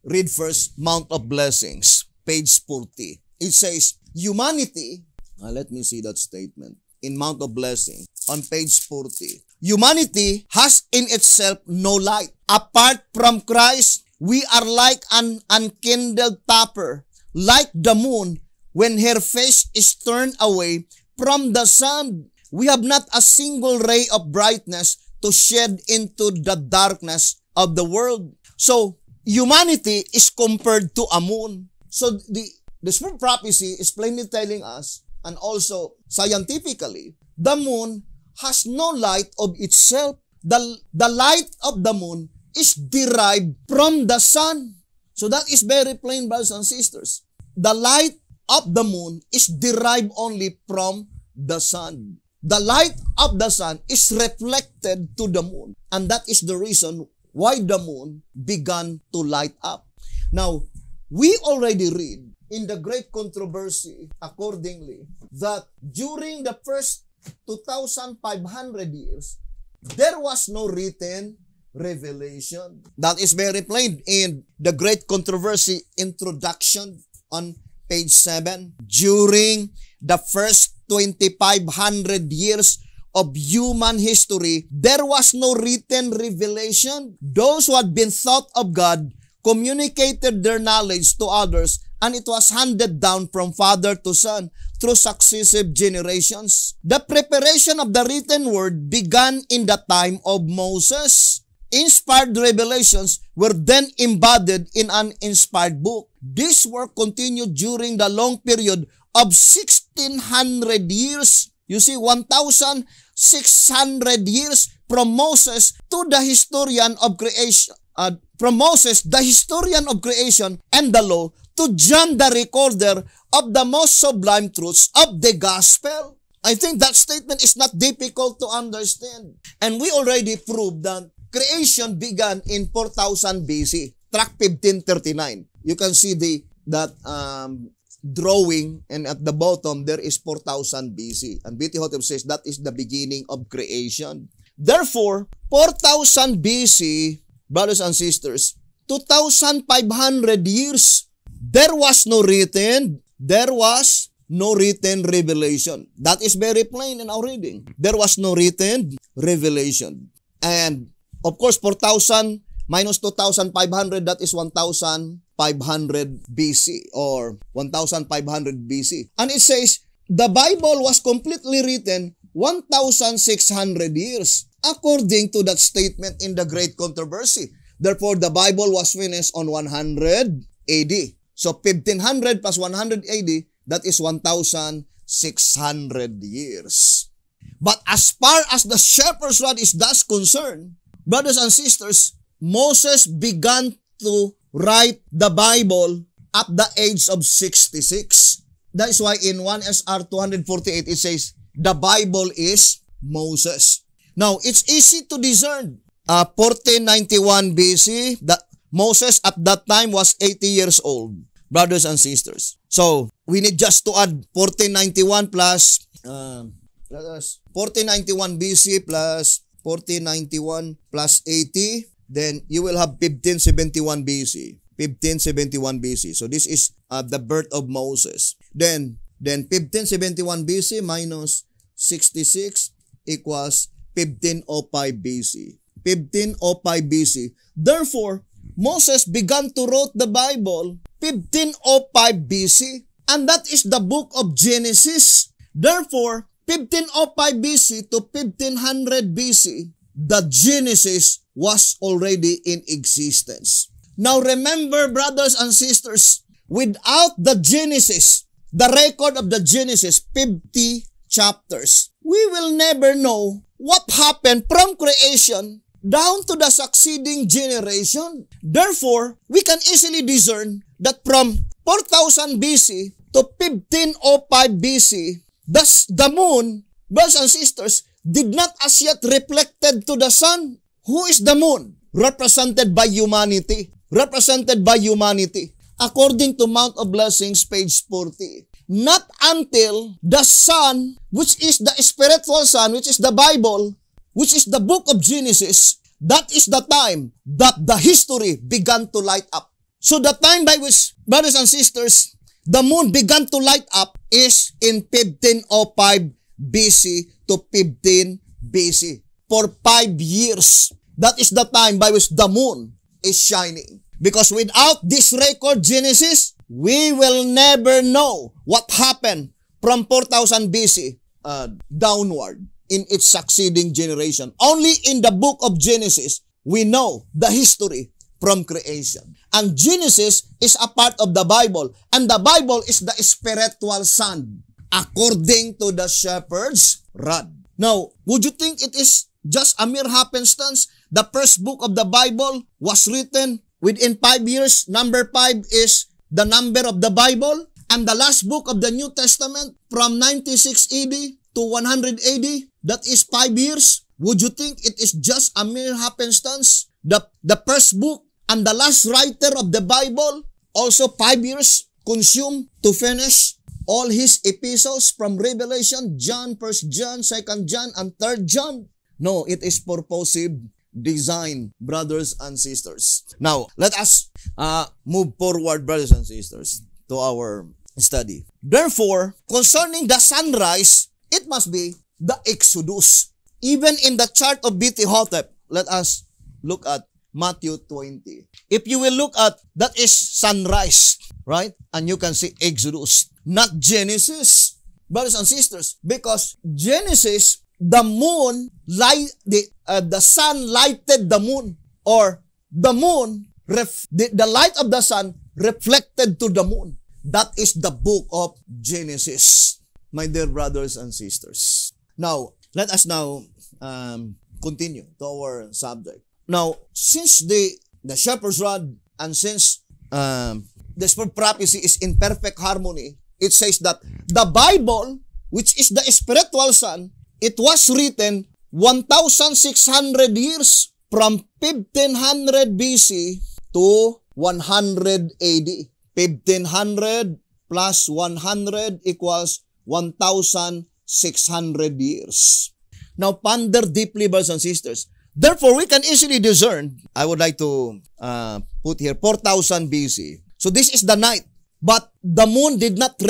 read first Mount of Blessings, page 40. It says, humanity, let me see that statement, in Mount of Blessing, on page 40. Humanity has in itself no light. Apart from Christ, we are like an unkindled taper, like the moon when her face is turned away from the sun. We have not a single ray of brightness to shed into the darkness of the world. So, humanity is compared to a moon. So, the spirit prophecy is plainly telling us, and also scientifically, the moon has no light of itself. The light of the moon is derived from the sun. So that is very plain, brothers and sisters. The light of the moon is derived only from the sun. The light of the sun is reflected to the moon. And that is the reason why the moon began to light up. Now, we already read in the great controversy accordingly that during the first 2,500 years, there was no written revelation. That is very plain in the great controversy introduction on page 7. During the first 2,500 years of human history, there was no written revelation. Those who had been taught of God communicated their knowledge to others and it was handed down from father to son through successive generations. The preparation of the written word began in the time of Moses. Inspired revelations were then embodied in an inspired book. This work continued during the long period of 1600 years. You see, 1,600 years from Moses to the historian of creation. From Moses, the historian of creation and the law, to John, the recorder of the most sublime truths of the gospel. I think that statement is not difficult to understand. And we already proved that creation began in 4000 BC, track 1539. You can see that drawing, and at the bottom there is 4000 BC. And BT Hotep says that is the beginning of creation. Therefore, 4000 BC, brothers and sisters, 2,500 years, there was no written revelation. That is very plain in our reading. There was no written revelation. And of course, 4,000 minus 2,500, that is 1,500 BC or 1,500 BC. And it says, the Bible was completely written 1,600 years, according to that statement in the Great Controversy. Therefore, the Bible was finished on 100 AD. So, 1500 plus 100 AD, that is 1,600 years. But as far as the shepherd's rod is thus concerned, brothers and sisters, Moses began to write the Bible at the age of 66. That is why in 1 SR 248 it says, the Bible is Moses. Now, it's easy to discern. 1491 BC, Moses at that time was 80 years old, brothers and sisters. So, we need just to add 1491 plus 1491 BC plus 1491 plus 80, then you will have 1571 BC. 1571 BC. So this is the birth of Moses. Then 1571 BC minus 66 equals 1505 BC. 1505 BC. Therefore, Moses began to write the Bible 1505 BC, and that is the book of Genesis. Therefore, 1505 BC to 1500 BC, the Genesis was already in existence. Now remember, brothers and sisters, without the Genesis, the record of the Genesis, 50 chapters, we will never know what happened from creation down to the succeeding generation. Therefore, we can easily discern that from 4000 BC to 1505 BC, thus the moon, brothers and sisters, did not as yet reflected to the sun. Who is the moon? Represented by humanity. Represented by humanity. According to Mount of Blessings, page 40. Not until the sun, which is the spiritual sun, which is the Bible, which is the book of Genesis, that is the time that the history began to light up. So the time by which, brothers and sisters, the moon began to light up is in 1505 BC to 15 BC. For 5 years, that is the time by which the moon is shining. Because without this record, Genesis, we will never know what happened from 4000 BC downward in its succeeding generation. Only in the book of Genesis, we know the history from creation. And Genesis is a part of the Bible. And the Bible is the spiritual sun, according to the shepherd's rod. Now, would you think it is just a mere happenstance? The first book of the Bible was written within 5 years. Number 5 is the number of the Bible. And the last book of the New Testament from 96 AD to 100 AD, that is 5 years. Would you think it is just a mere happenstance? The first book and the last writer of the Bible, also 5 years consumed to finish all his epistles from Revelation, John, 1 John, 2 John, and 3 John. No, it is purposive design, brothers and sisters. Now, let us move forward, brothers and sisters, to our study. Therefore, concerning the sunrise, it must be the Exodus. Even in the chart of BT Hotep, let us look at Matthew 20. If you will look at, that is sunrise, right? And you can see Exodus, not Genesis, brothers and sisters. Because Genesis, the moon, the sun lighted the moon, or the moon, the light of the sun reflected to the moon. That is the book of Genesis, my dear brothers and sisters. Now, let us now continue to our subject. Now, since the shepherd's rod, and since the spirit prophecy is in perfect harmony, it says that the Bible, which is the spiritual sun, it was written 1,600 years from 1500 BC to 100 AD. 1500 plus 100 equals 1,600 years. Now, ponder deeply, brothers and sisters. Therefore, we can easily discern, I would like to put here 4,000 BC. So this is the night. But the moon did not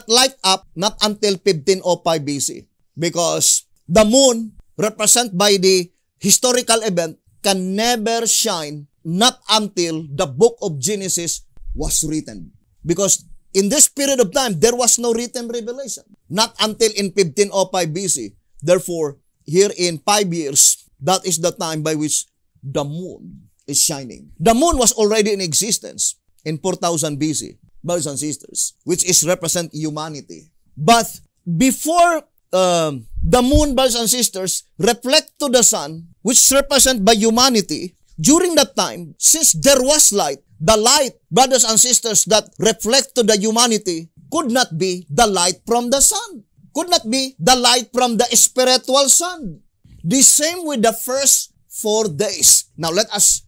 light up not until 1505 BC. Because the moon, represented by the historical event, can never shine not until the book of Genesis was written. Because in this period of time, there was no written revelation. Not until in 1505 BC. Therefore, here in 5 years, that is the time by which the moon is shining. The moon was already in existence in 4000 BC, brothers and sisters, which is represent humanity. But before the moon, brothers and sisters, reflect to the sun, which is represented by humanity, during that time, since there was light, the light, brothers and sisters, that reflect to the humanity could not be the light from the sun. Could not be the light from the spiritual sun. The same with the first 4 days. Now, let us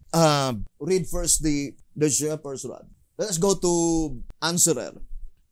read first the shepherd's rod. Let us go to answerer.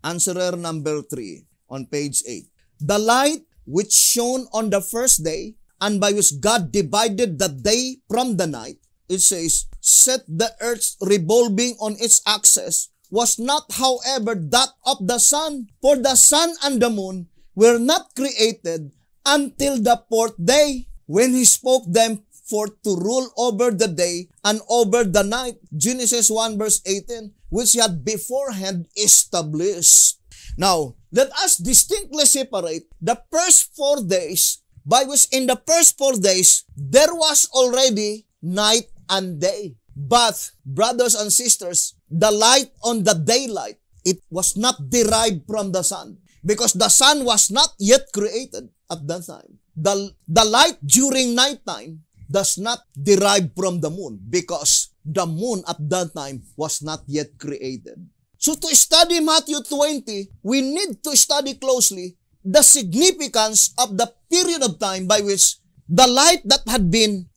Answerer number 3 on page 8. The light which shone on the first day, and by which God divided the day from the night, it says, set the earth revolving on its axis, was not, however, that of the sun. For the sun and the moon were not created until the 4th day, when He spoke them forth to rule over the day and over the night. Genesis 1 verse 18, which He had beforehand established. Now, let us distinctly separate the first 4 days, by which in the first 4 days, there was already night and day. But, brothers and sisters, the light on the daylight, it was not derived from the sun, because the sun was not yet created at that time. The light during nighttime does not derive from the moon, because the moon at that time was not yet created. So to study Matthew 20, we need to study closely the significance of the period of time by which the light that had been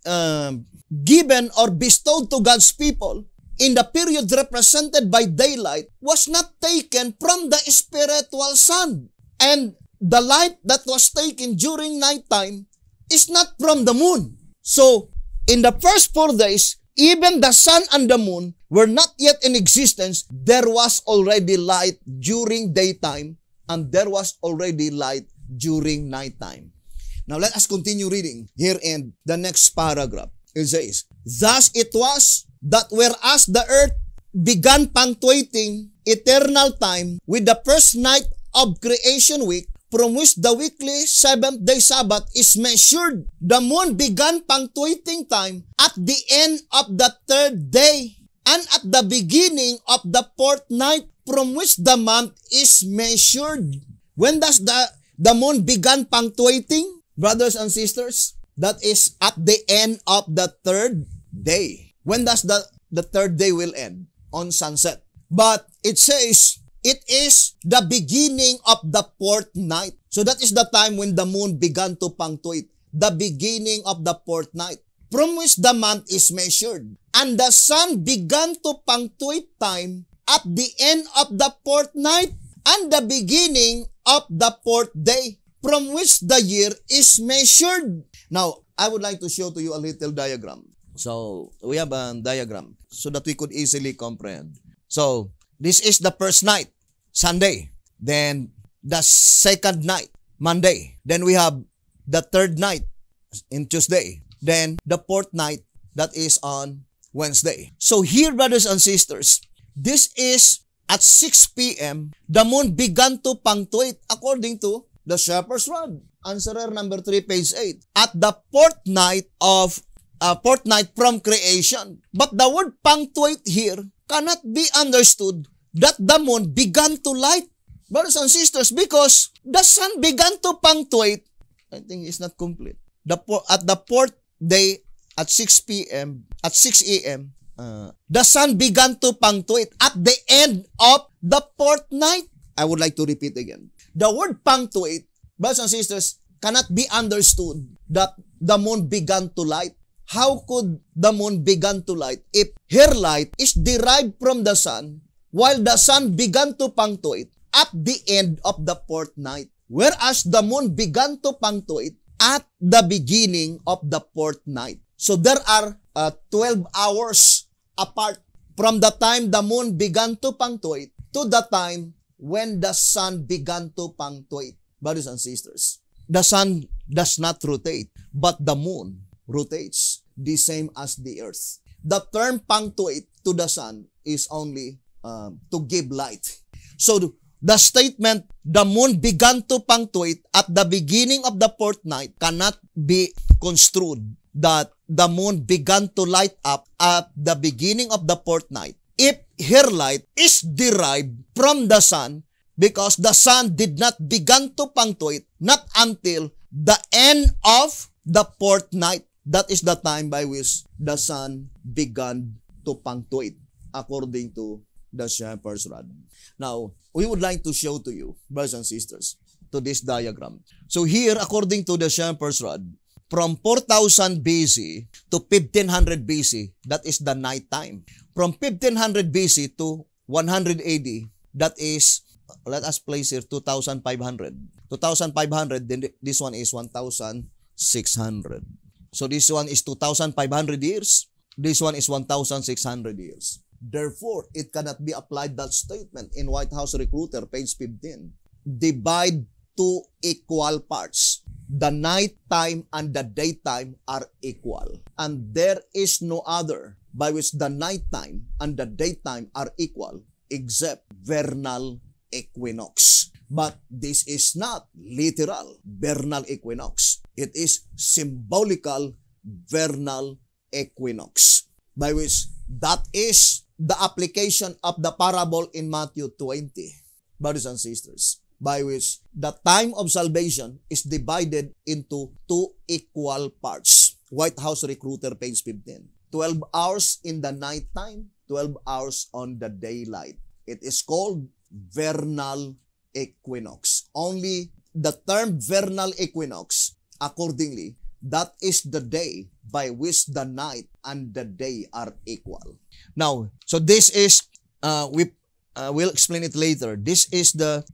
given or bestowed to God's people in the period represented by daylight was not taken from the spiritual sun. And the light that was taken during nighttime is not from the moon. So, in the first 4 days, even the sun and the moon were not yet in existence. There was already light during daytime, and there was already light during nighttime. Now, let us continue reading here in the next paragraph. It says, thus it was that whereas the earth began punctuating eternal time with the first night of creation week, from which the weekly 7th-day Sabbath is measured, the moon began punctuating time at the end of the 3rd day, and at the beginning of the 4th night, from which the month is measured. When does the moon began punctuating, brothers and sisters? That is at the end of the 3rd day. When does the 3rd day will end? On sunset. But it says, it is the beginning of the 4th night. So that is the time when the moon began to punctuate. The beginning of the 4th night, from which the month is measured. And the sun began to punctuate time at the end of the 4th night and the beginning of the 4th day, from which the year is measured. Now, I would like to show to you a little diagram. So, we have a diagram so that we could easily comprehend. So, this is the first night, Sunday. Then, the second night, Monday. Then we have the third night, in Tuesday. Then, the fourth night, That is on Wednesday. So here, brothers and sisters, this is at 6 p.m., the moon began to punctuate according to the shepherd's rod. Answerer number 3, page 8. At the fortnight from creation. But the word punctuate here cannot be understood that the moon began to light. Brothers and sisters, because the sun began to punctuate, I think it's not complete. At the fourth day at 6 p.m., at 6 a.m., the sun began to punctuate at the end of the fourth night. I would like to repeat again. The word punctuate, brothers and sisters, cannot be understood that the moon began to light. How could the moon began to light if her light is derived from the sun while the sun began to punctuate at the end of the fourth night? Whereas the moon began to punctuate at the beginning of the fourth night. So there are 12 hours apart from the time the moon began to punctuate to the time when the sun began to punctuate. Brothers and sisters, the sun does not rotate, but the moon rotates the same as the earth. The term punctuate to the sun is only to give light. So the statement, the moon began to punctuate at the beginning of the fourth night, cannot be construed that the moon began to light up at the beginning of the fourth night if her light is derived from the sun, because the sun did not begin to punctuate not until the end of the fourth night. That is the time by which the sun began to punctuate according to the shepherd's rod. Now, we would like to show to you, brothers and sisters, to this diagram. So here, according to the shepherd's rod, from 4000 BC to 1500 BC, that is the night time. From 1500 BC to 100 AD, that is, let us place here 2500. 2500, then this one is 1600. So this one is 2500 years. This one is 1600 years. Therefore, it cannot be applied that statement in White House Recruiter, page 15. Divide two equal parts. The night time and the daytime are equal. And there is no other by which the night time and the daytime are equal except vernal equinox. But this is not literal vernal equinox. It is symbolical vernal equinox, by which that is the application of the parable in Matthew 20, brothers and sisters, by which the time of salvation is divided into two equal parts. White House Recruiter, page 15. 12 hours in the night time, 12 hours on the daylight. It is called vernal equinox. Only the term vernal equinox, accordingly, that is the day by which the night and the day are equal. Now, so this is, we'll explain it later. This is the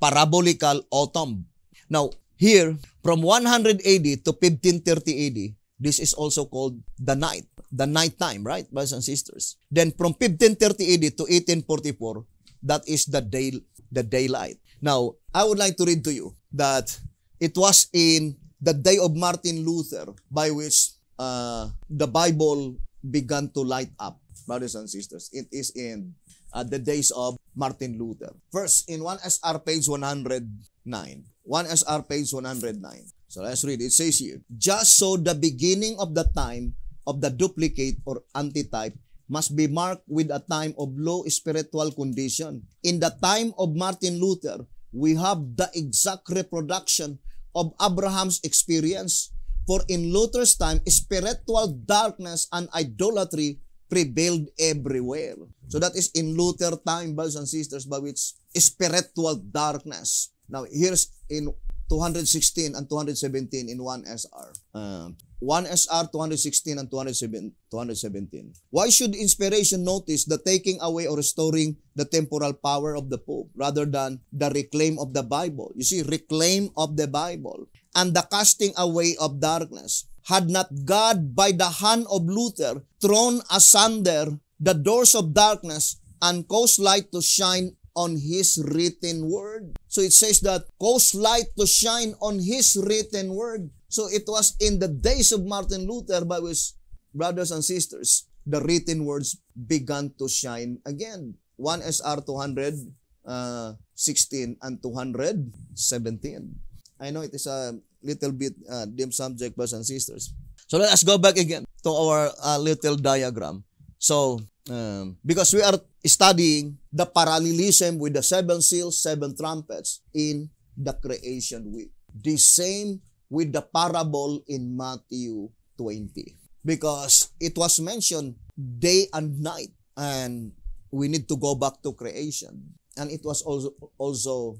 parabolical autumn. Now, here, from 100 AD to 1530 AD, this is also called the night time, right, brothers and sisters? Then from 1530 AD to 1844, that is the daylight. Now, I would like to read to you that it was in the day of Martin Luther by which the Bible began to light up, brothers and sisters. It is in the days of Martin Luther. First, in 1SR page 109. 1SR page 109. So let's read. It says here, just so the beginning of the time of the duplicate or antitype must be marked with a time of low spiritual condition. In the time of Martin Luther, we have the exact reproduction of Abraham's experience. For in Luther's time, spiritual darkness and idolatry prevailed everywhere. So that is in Luther time, brothers and sisters, by which spiritual darkness. Now, here's in 216 and 217 in 1SR. 1SR 216 and 217. Why should inspiration notice the taking away or restoring the temporal power of the Pope rather than the reclaim of the Bible? You see, reclaim of the Bible and the casting away of darkness. Had not God, by the hand of Luther, thrown asunder the doors of darkness and caused light to shine on His written word? So it says that caused light to shine on His written word. So it was in the days of Martin Luther by which brothers and sisters, the written words began to shine again. 1 SR 216 and 217. I know it is a little bit dim subject, brothers and sisters. So let us go back again to our little diagram. So, because we are studying the parallelism with the 7 seals, 7 trumpets in the creation week. The same with the parable in Matthew 20. Because it was mentioned day and night, and we need to go back to creation. And it was also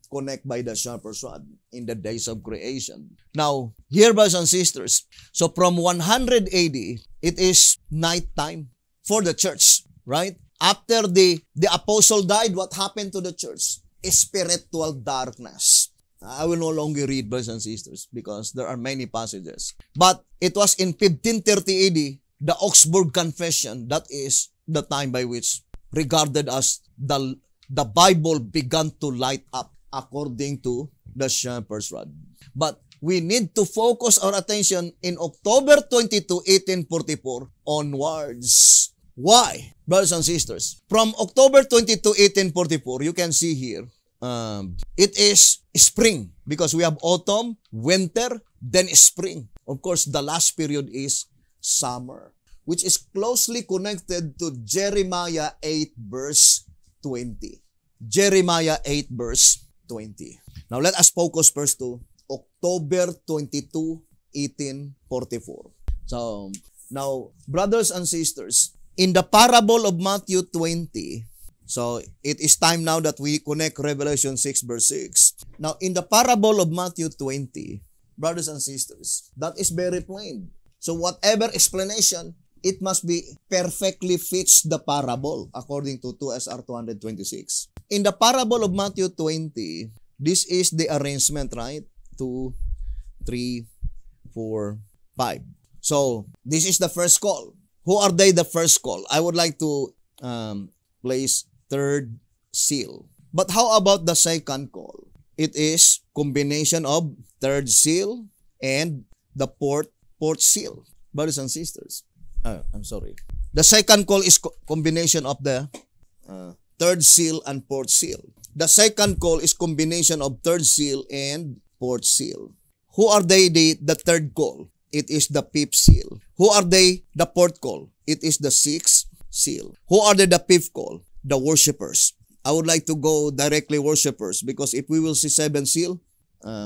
connected by the sharper's rod in the days of creation. Now, here, brothers and sisters, so from 100 AD, it is night time for the church, right? After the apostle died, what happened to the church? Spiritual darkness. I will no longer read, brothers and sisters, because there are many passages. But it was in 1530 AD, the Augsburg Confession, that is the time by which regarded as the Bible began to light up according to the shepherd's rod. But we need to focus our attention in October 22, 1844 onwards. Why? Brothers and sisters, from October 22, 1844, you can see here, it is spring because we have autumn, winter, then spring. Of course, the last period is summer, which is closely connected to Jeremiah 8 verse 20. Jeremiah 8 verse 20. Now, let us focus first to October 22, 1844. So, now, brothers and sisters, in the parable of Matthew 20, so it is time now that we connect Revelation 6 verse 6. Now, in the parable of Matthew 20, brothers and sisters, that is very plain. So, whatever explanation, it must be perfectly fits the parable according to 2 SR 226. In the parable of Matthew 20, this is the arrangement, right? 2, 3, 4, 5. So, this is the first call. Who are they the first call? I would like to place third seal. But how about the second call? It is combination of third seal and the fourth seal. Brothers and sisters. I'm sorry. The second call is combination of the third seal and fourth seal. The second call is combination of third seal and fourth seal. Who are they the third call? It is the fifth seal. Who are they the fourth call? It is the sixth seal. Who are they the fifth call? The worshippers. I would like to go directly worshippers because if we will see 7 seal,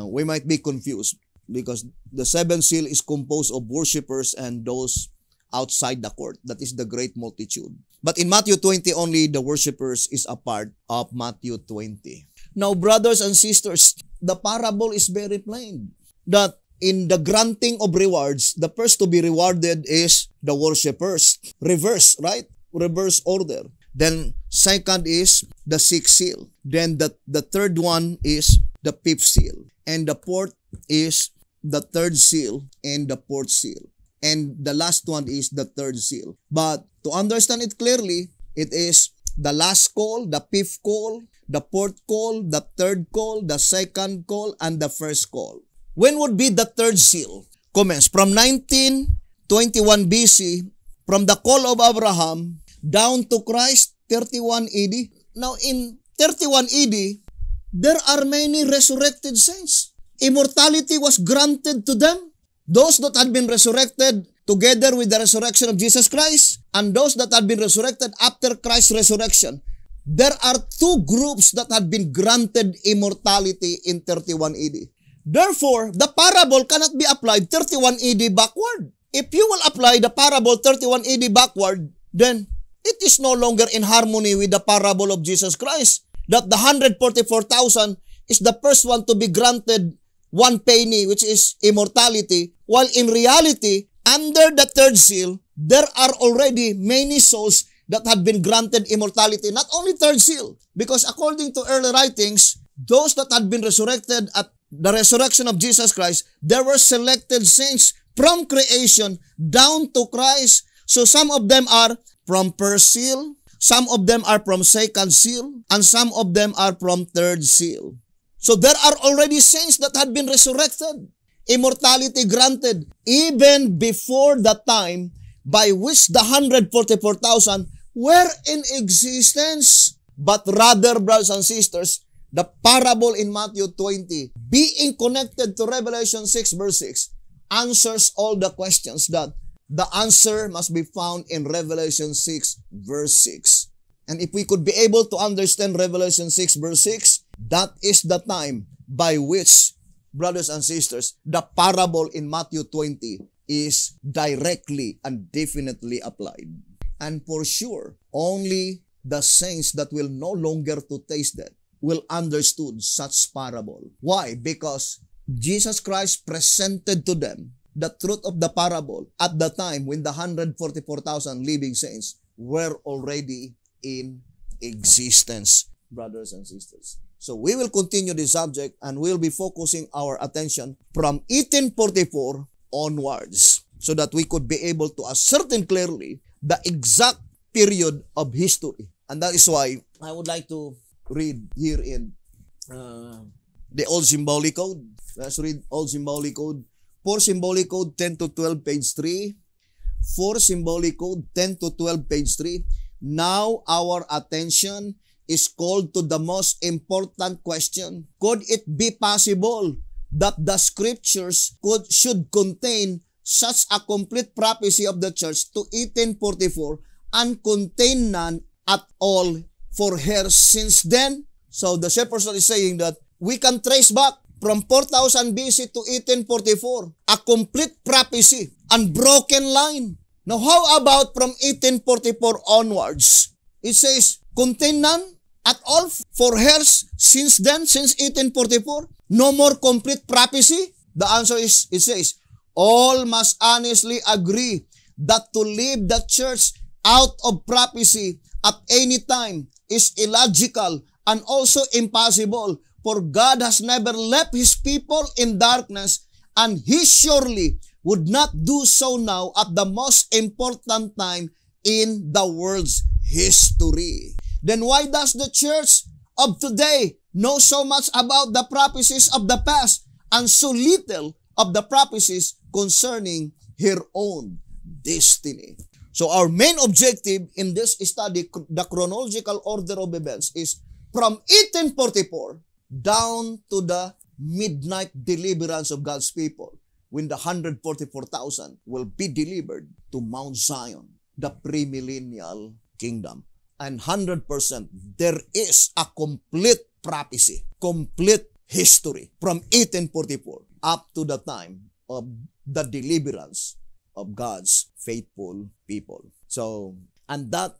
we might be confused because the 7 seal is composed of worshippers and those outside the court. That is the great multitude. But in Matthew 20, only the worshippers is a part of Matthew 20. Now, brothers and sisters, the parable is very plain. That in the granting of rewards, the first to be rewarded is the worshippers. Reverse, right? Reverse order. Then, second is the sixth seal. Then, the third one is the fifth seal. And the fourth is the third seal and the fourth seal. And the last one is the third seal. But to understand it clearly, it is the last call, the fifth call, the fourth call, the third call, the second call, and the first call. When would be the third seal? Commence from 1921 BC, from the call of Abraham down to Christ, 31 AD. Now in 31 AD, there are many resurrected saints. Immortality was granted to them. Those that had been resurrected together with the resurrection of Jesus Christ and those that had been resurrected after Christ's resurrection. There are 2 groups that had been granted immortality in 31 AD. Therefore, the parable cannot be applied 31 AD backward. If you will apply the parable 31 AD backward, then it is no longer in harmony with the parable of Jesus Christ, that the 144,000 is the first one to be granted 1 penny, which is immortality, while in reality, under the third seal, there are already many souls that have been granted immortality, not only third seal, because according to early writings, those that had been resurrected at the resurrection of Jesus Christ, there were selected saints from creation down to Christ. So some of them are from first seal, some of them are from second seal, and some of them are from third seal. So there are already saints that had been resurrected. immortality granted even before the time by which the 144,000 were in existence. But rather, brothers and sisters, the parable in Matthew 20, being connected to Revelation 6 verse 6, answers all the questions that the answer must be found in Revelation 6 verse 6. And if we could be able to understand Revelation 6 verse 6, that is the time by which, brothers and sisters, the parable in Matthew 20 is directly and definitely applied. And for sure, only the saints that will no longer to taste death will understood such parable. Why? Because Jesus Christ presented to them the truth of the parable at the time when the 144,000 living saints were already in existence, brothers and sisters. So we will continue this subject and we'll be focusing our attention from 1844 onwards so that we could be able to ascertain clearly the exact period of history. And that is why I would like to read here in the Old Symbolic Code. Let's read Old Symbolic Code. For Symbolic Code 10 to 12, page 3. For Symbolic Code 10 to 12, page 3. Now our attention is called to the most important question. Could it be possible that the scriptures should contain such a complete prophecy of the church to 1844 and contain none at all for her since then? So the shepherd is saying that we can trace back from 4000 BC to 1844 a complete prophecy, unbroken line. Now how about from 1844 onwards? It says contain none at all for her since then, since 1844. No more complete prophecy? The answer is, it says, all must honestly agree that to leave the church out of prophecy at any time is illogical and also impossible, for God has never left His people in darkness, and He surely would not do so now at the most important time in the world's history. Then why does the church of today know so much about the prophecies of the past and so little of the prophecies concerning her own destiny? So our main objective in this study, the chronological order of events, is from 1844 down to the midnight deliverance of God's people, when the 144,000 will be delivered to Mount Zion, the premillennial kingdom. And 100%, there is a complete prophecy, complete history from 1844 up to the time of the deliverance of God's faithful people. So, and that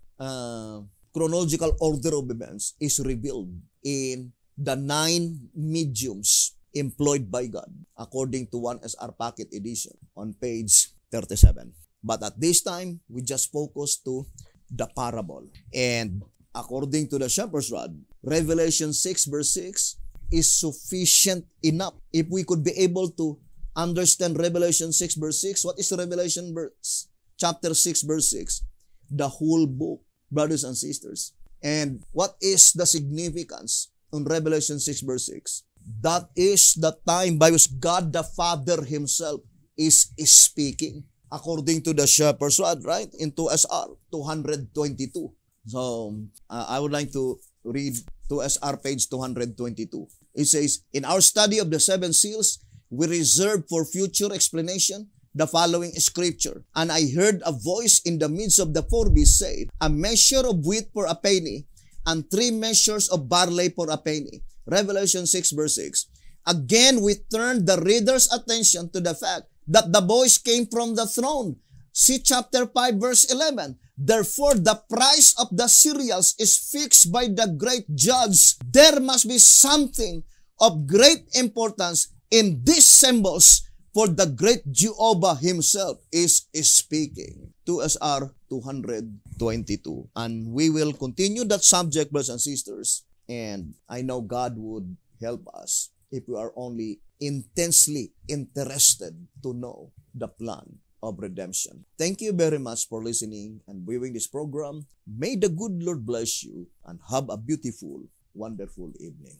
chronological order of events is revealed in the 9 mediums employed by God, according to 1SR Packet Edition on page 37. But at this time, we just focus to the parable. And according to the shepherd's rod, Revelation 6 verse 6 is sufficient enough. If we could be able to understand Revelation 6 verse 6, what is Revelation chapter 6 verse 6? The whole book, brothers and sisters. And what is the significance on Revelation 6 verse 6? That is the time by which God the Father Himself is speaking, according to the shepherd's rod, right? In 2SR 222. So, I would like to read 2SR page 222. It says, in our study of the 7 seals, we reserve for future explanation the following scripture. And I heard a voice in the midst of the 4 beasts say, a measure of wheat for a penny, and 3 measures of barley for a penny. Revelation 6 verse 6. Again, we turn the reader's attention to the fact that the voice came from the throne. See chapter 5 verse 11. Therefore, the price of the cereals is fixed by the great judge. There must be something of great importance in these symbols, for the great Jehovah Himself is speaking. 2SR 222. And we will continue that subject, brothers and sisters. And I know God would help us if we are only intensely interested to know the plan of redemption. Thank you very much for listening and viewing this program. May the good Lord bless you and have a beautiful, wonderful evening.